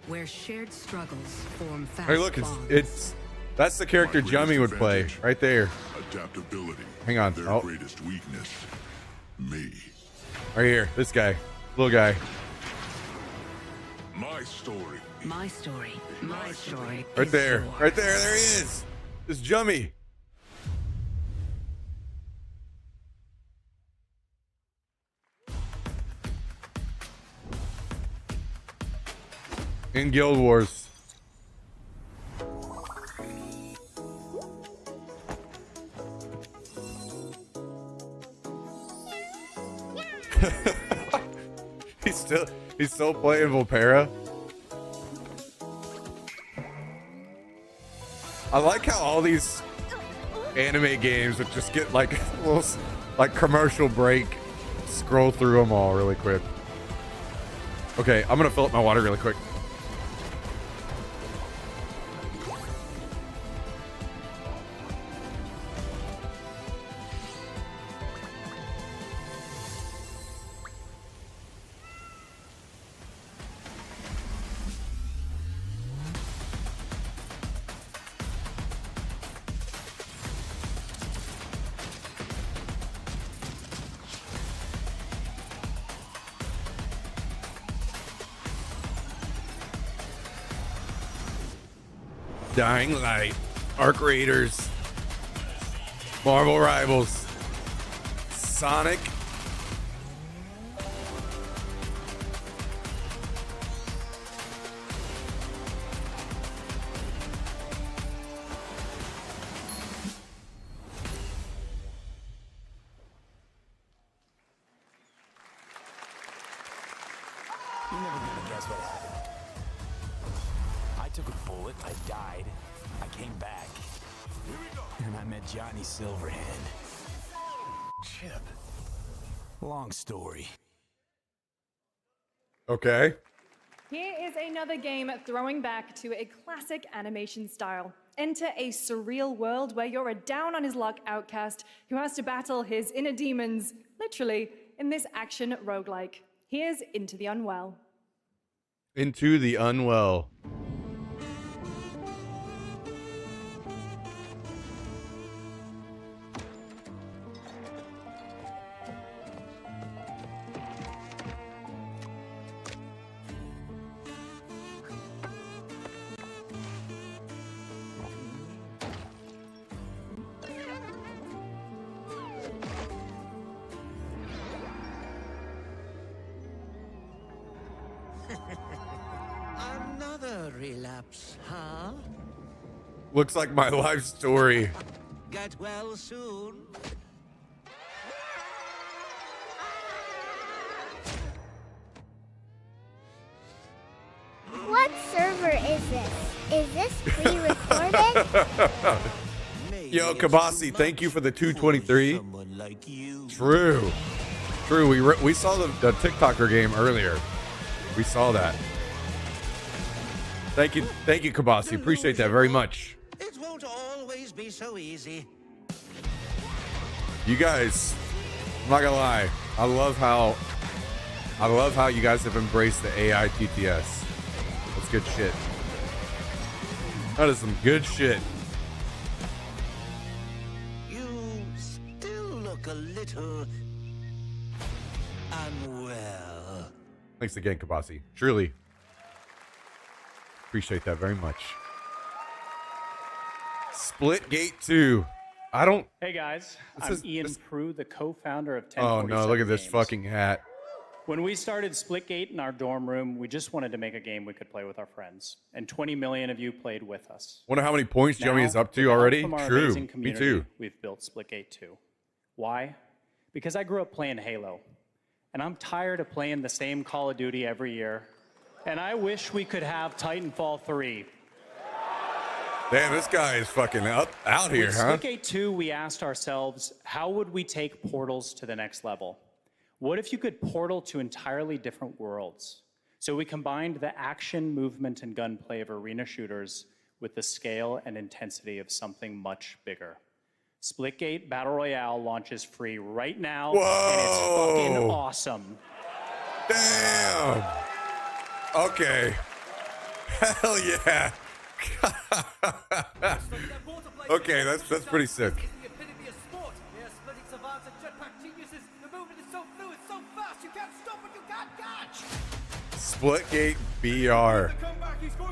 where shared struggles form fast Hey, look, it's that's the character Jummy would play right there. Adaptability. Hang on. Their Oh, greatest weakness. Me. right here. This guy, little guy, My story. My story. My story. right is there, yours. right there. There he is. This Jummy. In Guild Wars. he's still playing Volpera. I like how all these anime games would just get like a little like commercial break, scroll through them all really quick. Okay, I'm gonna fill up my water really quick. Dying Light, Arc Raiders, Marvel Rivals, Sonic. You're never gonna guess what happened. I took a bullet, I died, I came back. And I met Johnny Silverhand. Chip. Long story. Okay. Here is another game throwing back to a classic animation style. Enter a surreal world where you're a down-on-his-luck outcast who has to battle his inner demons, literally, in this action roguelike. Here's Into the Unwell. Into the Unwell. Another relapse, huh? Looks like my life story. Get well soon. What server is this? Is this pre-recorded? Yo, Kabasi, thank you for the 223. True. We saw the TikToker game earlier. We saw that. Thank you, Kabasi. Appreciate that very much. It won't always be so easy. You guys, I'm not gonna lie. I love how you guys have embraced the AI TTS. That's good shit. That is some good shit. You still look a little unwell. Thanks again, Kabasi. Truly. Appreciate that very much. Splitgate 2. I don't... Hey guys, This I'm is- Ian this- Prue, the co-founder of Oh 1047 no, look at this Games. fucking hat. When we started Splitgate in our dorm room, we just wanted to make a game we could play with our friends. And 20 million of you played with us. Wonder how many points Joey is up with to the help already? from our True. amazing Me community, too. We've built Splitgate 2. Why? Because I grew up playing Halo. And I'm tired of playing the same Call of Duty every year. And I wish we could have Titanfall 3. Damn, this guy is fucking out here, With huh? Splitgate 2, we asked ourselves, how would we take Portals to the next level? What if you could portal to entirely different worlds? So we combined the action, movement, and gunplay of arena shooters with the scale and intensity of something much bigger. Splitgate Battle Royale launches free right now, and it's fucking awesome. Damn. Okay. Hell yeah. Okay, that's pretty sick. Splitgate BR.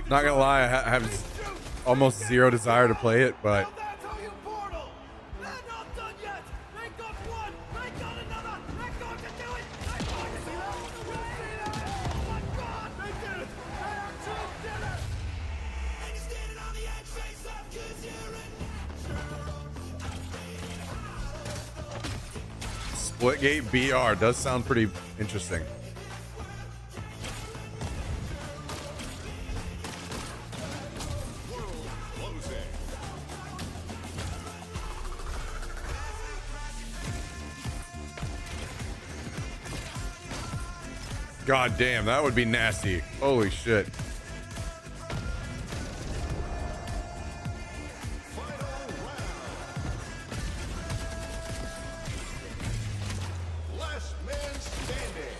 Not gonna lie, I have almost zero desire to play it, but Splitgate BR does sound pretty interesting. God damn, that would be nasty. Holy shit. Last man standing.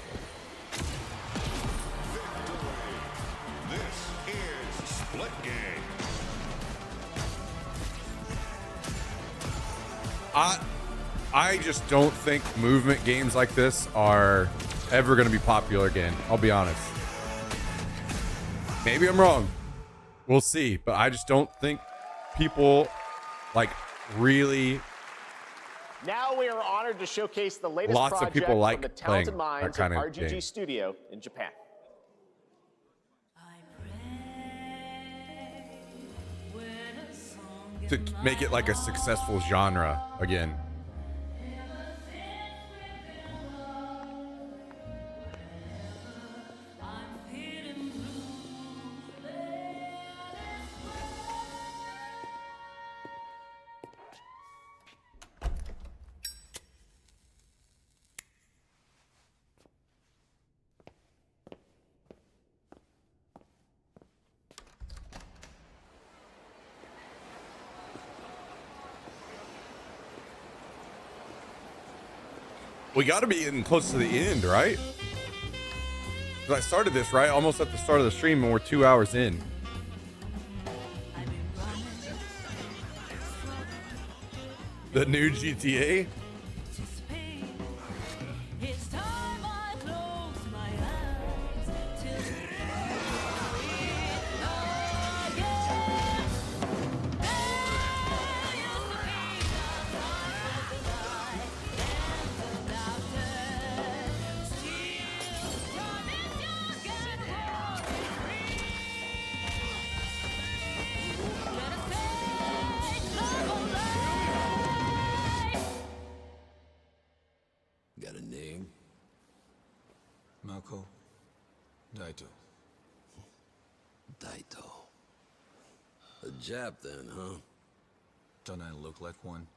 Victory. This is Splitgate. I just don't think movement games like this are ever going to be popular again. I'll be honest. Maybe I'm wrong. We'll see. But I just don't think people like really. Now we are honored to showcase the latest Lots of project people like from the talented playing minds that of kind of RGG game. Studio in Japan. To make it like a successful genre again. We got to be getting close to the end, right? 'Cause I started this, right? Almost at the start of the stream, and we're 2 hours in. The new GTA? Got a name? Mako. Daito. Daito. A Jap then, huh? Don't I look like one?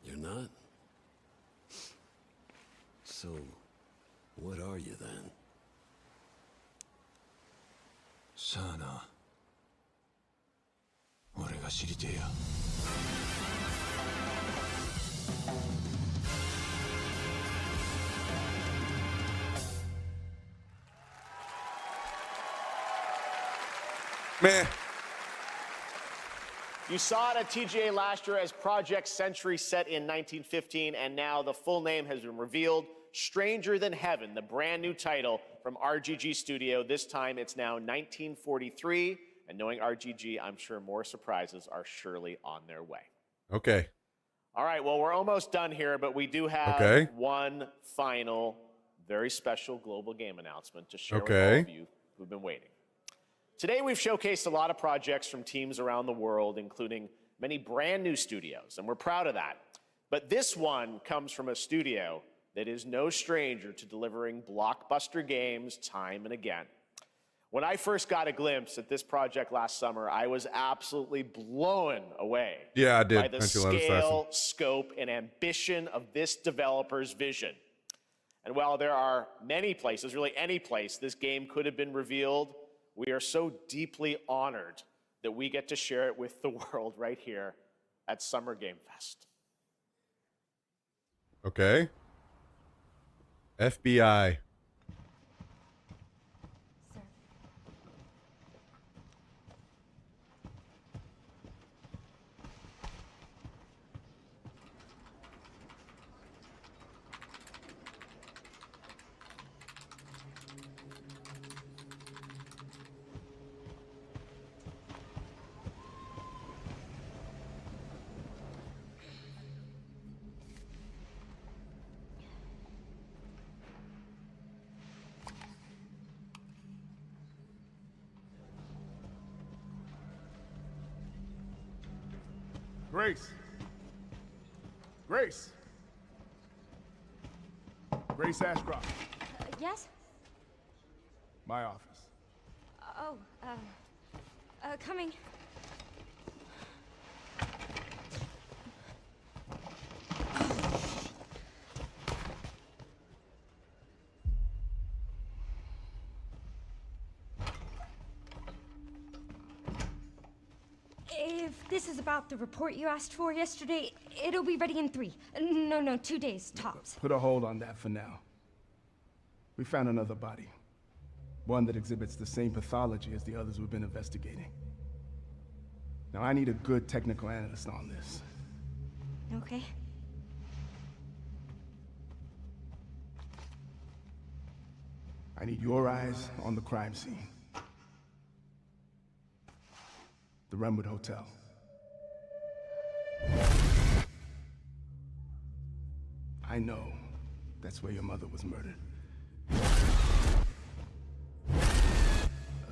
You're not? So, what are you then? Sana. 俺が知りてえや。Man, You saw it at TGA last year as Project Century set in 1915, and now the full name has been revealed. Stranger Than Heaven, the brand new title from RGG Studio. This time it's now 1943, and knowing RGG, I'm sure more surprises are surely on their way. Okay. All right, well, we're almost done here, but we do have one final, very special global game announcement to share with all of you who've been waiting. Today, we've showcased a lot of projects from teams around the world, including many brand new studios, and we're proud of that. But this one comes from a studio that is no stranger to delivering blockbuster games time and again. When I first got a glimpse at this project last summer, I was absolutely blown away by the scale, scope, and ambition of this developer's vision. And while there are many places, really any place, this game could have been revealed, we are so deeply honored that we get to share it with the world right here at Summer Game Fest. Okay. FBI. Grace. Grace. Grace Ashcroft. Yes? My office. Oh, coming. If this is about the report you asked for yesterday, it'll be ready in 3. No, 2 days, tops. Put a hold on that for now. We found another body. One that exhibits the same pathology as the others we've been investigating. Now, I need a good technical analyst on this. Okay. I need your eyes on the crime scene. The Renwood Hotel. I know that's where your mother was murdered.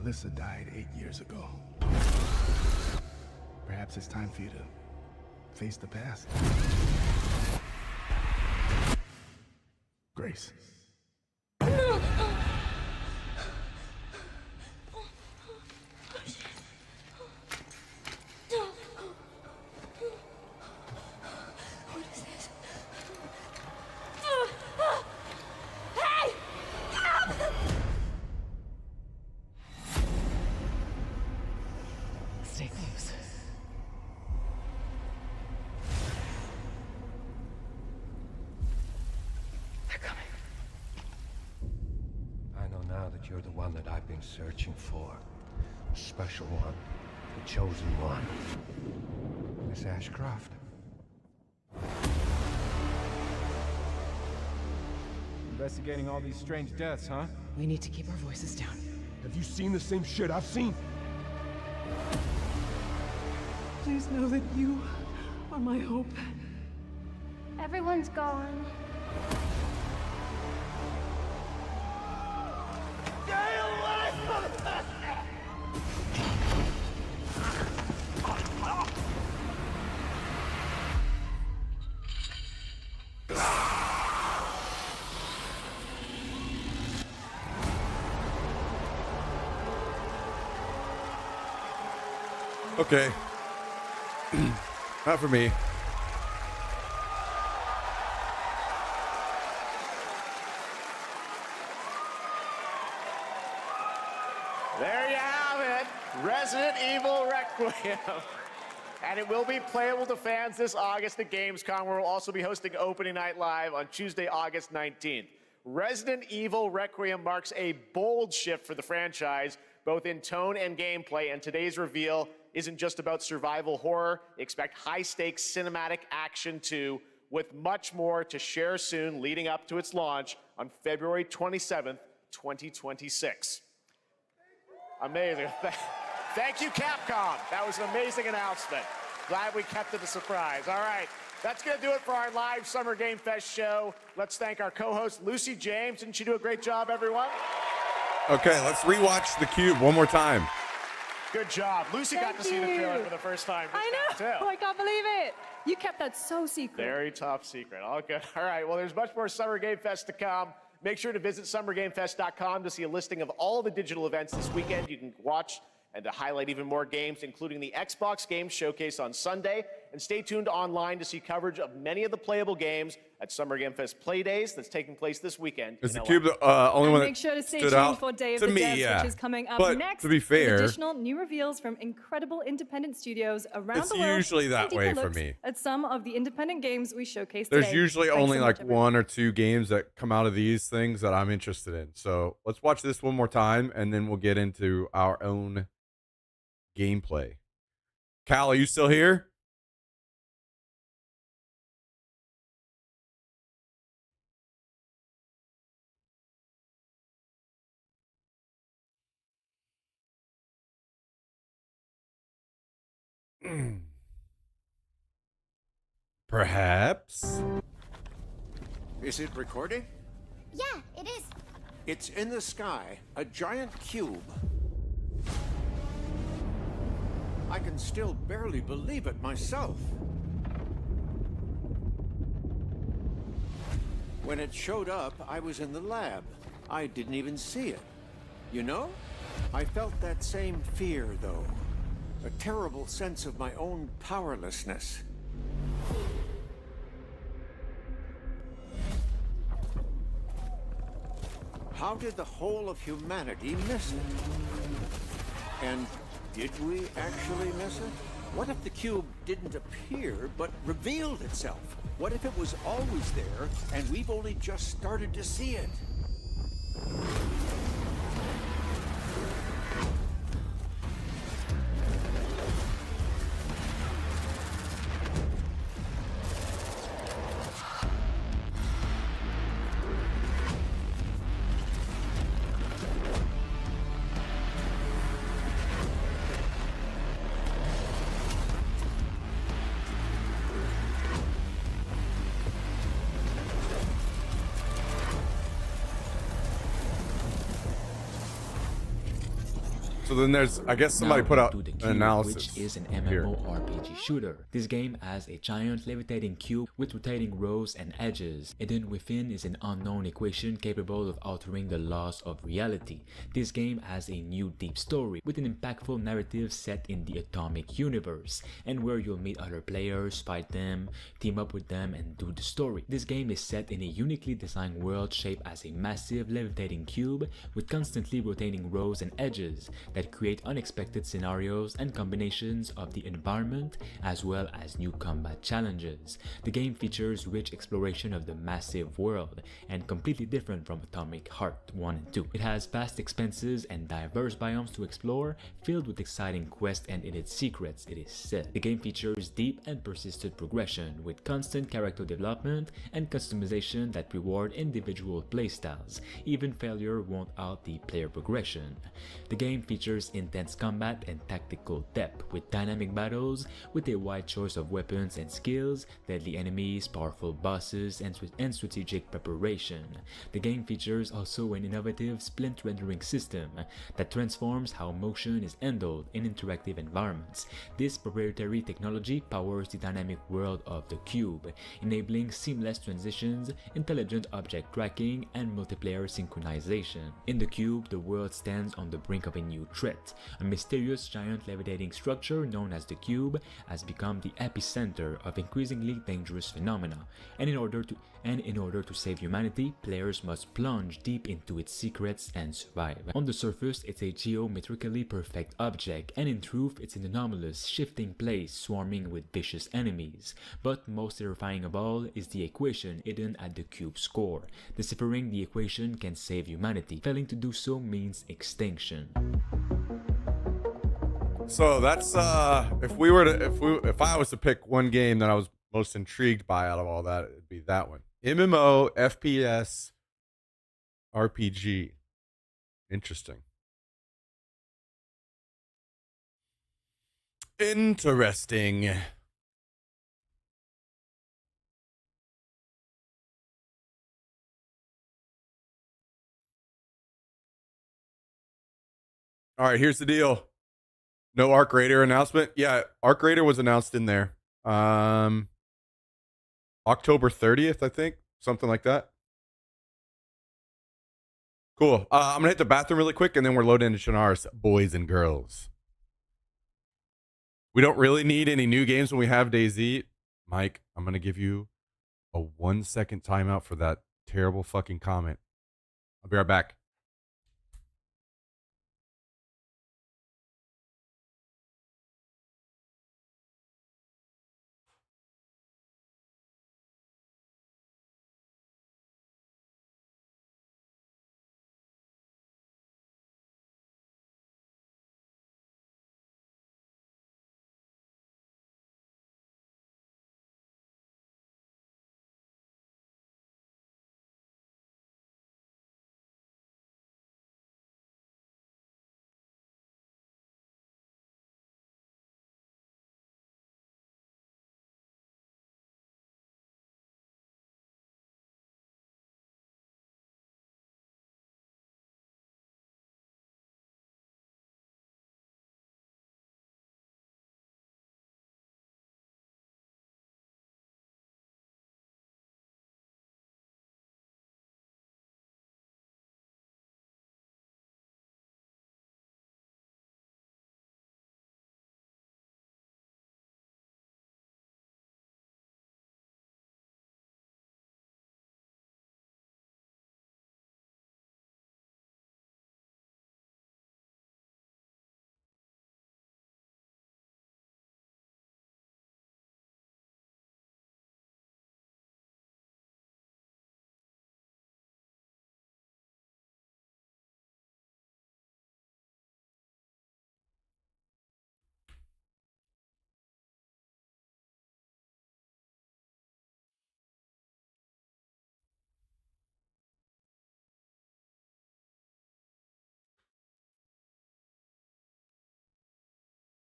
Alyssa died 8 years ago. Perhaps it's time for you to face the past. Grace. Stay close. They're coming. I know now that you're the one that I've been searching for. The special one. The chosen one. Miss Ashcroft. Investigating all these strange deaths, huh? We need to keep our voices down. Have you seen the same shit I've seen? Please know that you are my hope. Everyone's gone. Okay. Not for me. There you have it, Resident Evil Requiem. And it will be playable to fans this August at Gamescom, where we'll also be hosting Opening Night Live on Tuesday, August 19th. Resident Evil Requiem marks a bold shift for the franchise, both in tone and gameplay, and today's reveal isn't just about survival horror. Expect high-stakes cinematic action too, with much more to share soon leading up to its launch on February 27th, 2026. Amazing. Thank you, Capcom. That was an amazing announcement. Glad we kept it a surprise. All right, that's going to do it for our live Summer Game Fest show. Let's thank our co-host, Lucy James. Didn't she do a great job, everyone? Okay, let's rewatch The Cube one more time. Good job. Lucy got to see the trailer for the first time. I know. I can't believe it. You kept that so secret. Very top secret. All good. All right. Well, there's much more Summer Game Fest to come. Make sure to visit summergamefest.com to see a listing of all the digital events this weekend. You can watch and to highlight even more games, including the Xbox Games Showcase on Sunday. And stay tuned online to see coverage of many of the playable games at Summer Game Fest Play Days that's taking place this weekend. Is The Cube the only one that make sure to stay stood tuned out for Day of to the me, Devs, which is coming up but next. to be fair, with additional new reveals from incredible independent studios around it's the world. usually that and deeper way for looks me. At some of the independent games we showcased There's today. usually Thanks only so like much, one or two games that come out of these things that I'm interested in. So let's watch this one more time, and then we'll get into our own gameplay. Cal, are you still here? Perhaps. Is it recording? Yeah, it is. It's in the sky, a giant cube. I can still barely believe it myself. When it showed up, I was in the lab. I didn't even see it. You know, I felt that same fear, though. A terrible sense of my own powerlessness. How did the whole of humanity miss it? And did we actually miss it? What if the cube didn't appear, but revealed itself? What if it was always there, and we've only just started to see it? So then there's, I guess somebody put out an analysis which is an here. MMORPG shooter. This game has a giant levitating cube with rotating rows and edges. Hidden within is an unknown equation capable of altering the laws of reality. This game has a new deep story with an impactful narrative set in the atomic universe, and where you'll meet other players, fight them, team up with them, and do the story. This game is set in a uniquely designed world shaped as a massive levitating cube with constantly rotating rows and edges that create unexpected scenarios and combinations of the environment as well as new combat challenges. The game features rich exploration of the massive world and completely different from Atomic Heart 1 and 2. It has vast expanses and diverse biomes to explore, filled with exciting quests and hidden secrets, it is said. The game features deep and persistent progression with constant character development and customization that reward individual playstyles. Even failure won't out the player progression. The game features intense combat and tactical depth with dynamic battles with a wide choice of weapons and skills, deadly enemies, powerful bosses, and strategic preparation. The game features also an innovative splint rendering system that transforms how motion is handled in interactive environments. This proprietary technology powers the dynamic world of the cube, enabling seamless transitions, intelligent object tracking, and multiplayer synchronization. In the cube, the world stands on the brink of a new threat. A mysterious giant levitating structure known as the cube has become the epicenter of increasingly dangerous phenomena, and in order to save humanity, players must plunge deep into its secrets and survive. On the surface, it's a geometrically perfect object, and in truth, it's an anomalous, shifting place swarming with vicious enemies. But most terrifying of all is the equation hidden at the cube's core. Deciphering the equation can save humanity. Failing to do so means extinction. So that's if I was to pick one game that I was most intrigued by out of all that, it'd be that one. MMO, FPS, RPG. Interesting. Interesting. All right, here's the deal. No Arc Raider announcement. Yeah, Arc Raider was announced in there. October 30th, I think. Something like that. Cool. I'm gonna hit the bathroom really quick and then we're loading into Shannar's boys and girls. We don't really need any new games when we have DayZ. Mike, I'm gonna give you a 1-second timeout for that terrible fucking comment. I'll be right back.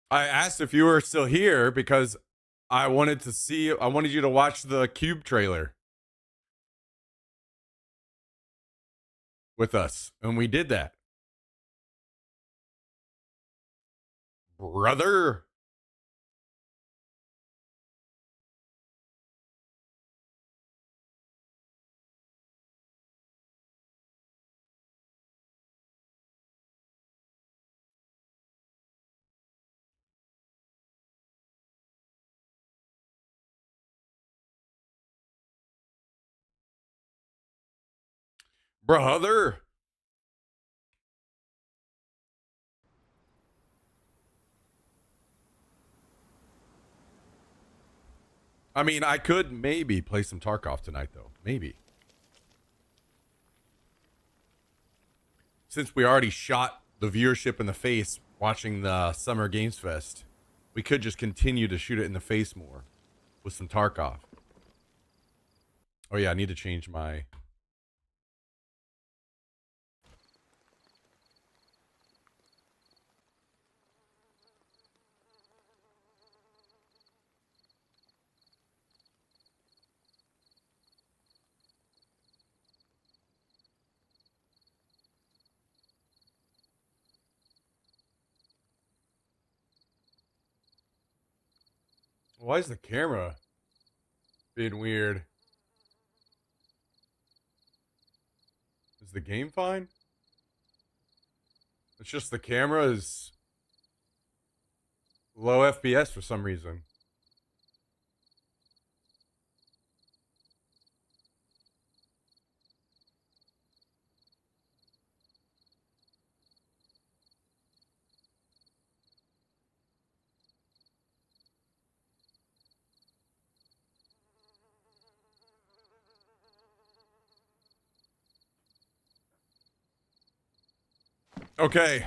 I asked if you were still here because I wanted you to watch the Cube trailer with us. And we did that. Brother. Brother. I mean, I could maybe play some Tarkov tonight, though. Maybe. Since we already shot the viewership in the face watching the Summer Games Fest, we could just continue to shoot it in the face more with some Tarkov. Oh, yeah, I need to change my... Why is the camera being weird? Is the game fine? It's just the camera is low FPS for some reason. Okay.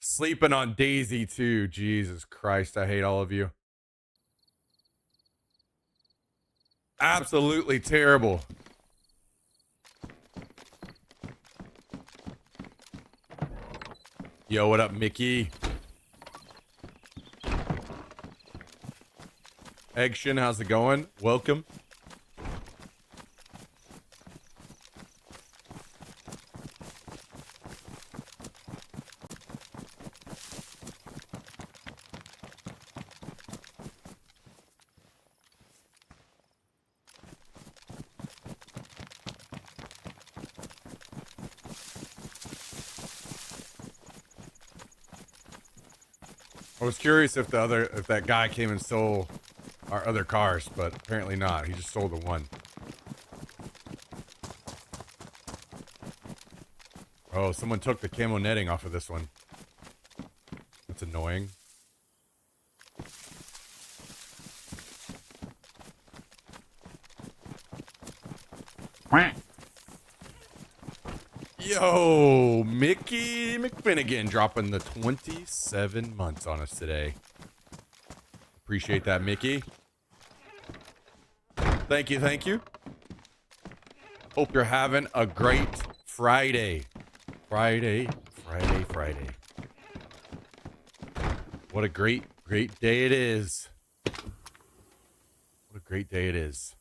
Sleeping on Daisy too. Jesus Christ, I hate all of you. Absolutely terrible. Yo, what up, Mickey? Eggshin, how's it going? Welcome. I was curious if that guy came and stole our other cars, but apparently not. He just stole the one. Oh, someone took the camo netting off of this one. That's annoying. Yo, Mickey McFinnigan dropping the 27 months on us today. Appreciate that, Mickey. Thank you, thank you. Hope you're having a great Friday. Friday. What a great day it is. What a great day it is.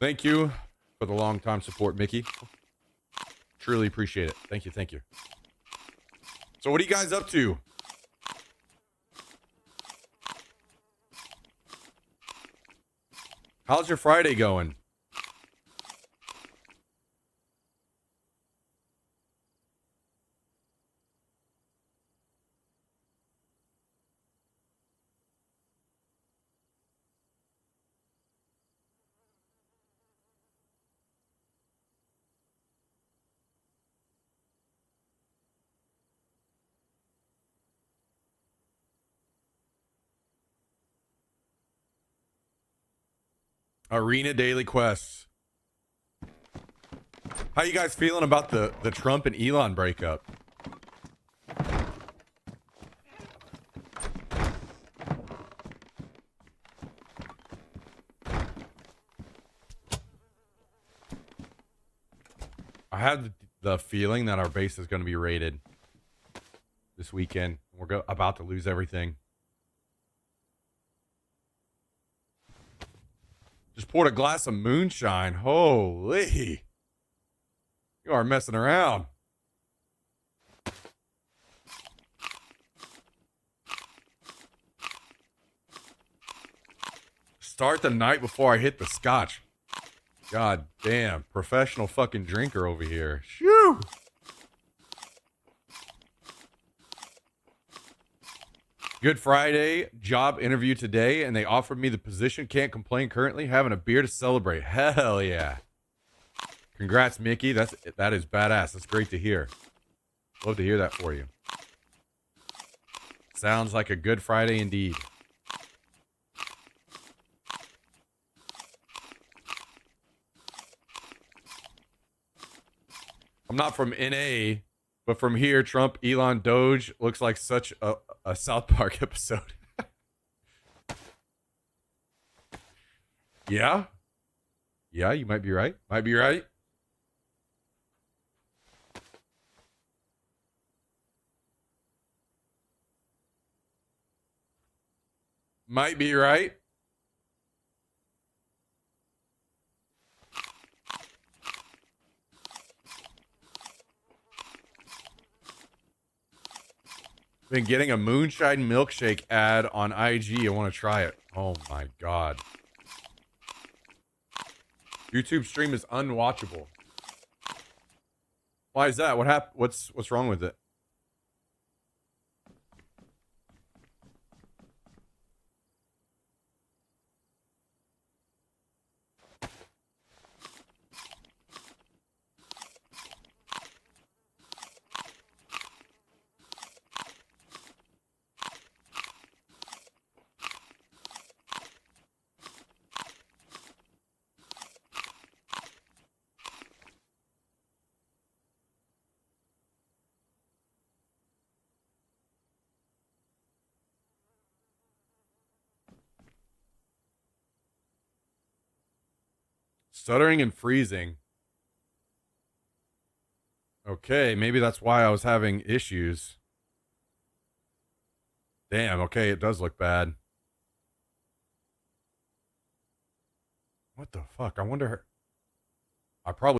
Thank you for the long time support, Mickey. Truly appreciate it. Thank you, thank you. So what are you guys up to? How's your Friday going? Arena daily quests. How you guys feeling about the Trump and Elon breakup? I have the feeling that our base is going to be raided this weekend. We're about to lose everything. Just poured a glass of moonshine. Holy. You are messing around. Start the night before I hit the scotch. God damn. Professional fucking drinker over here. Shoo. Good Friday. Job interview today, and they offered me the position. Can't complain currently. Having a beer to celebrate. Hell yeah. Congrats, Mickey. That is badass. That's great to hear. Love to hear that for you. Sounds like a good Friday indeed. I'm not from NA, but from here, Trump, Elon, Doge looks like such a South Park episode. Yeah? Yeah, you might be right. Might be right. Might be right. Been getting a moonshine milkshake ad on IG. I want to try it. Oh my god. YouTube stream is unwatchable. Why is that? What happened? What's wrong with it? Stuttering and freezing. Okay, maybe that's why I was having issues. Damn, okay, it does look bad. What the fuck? I wonder. I probably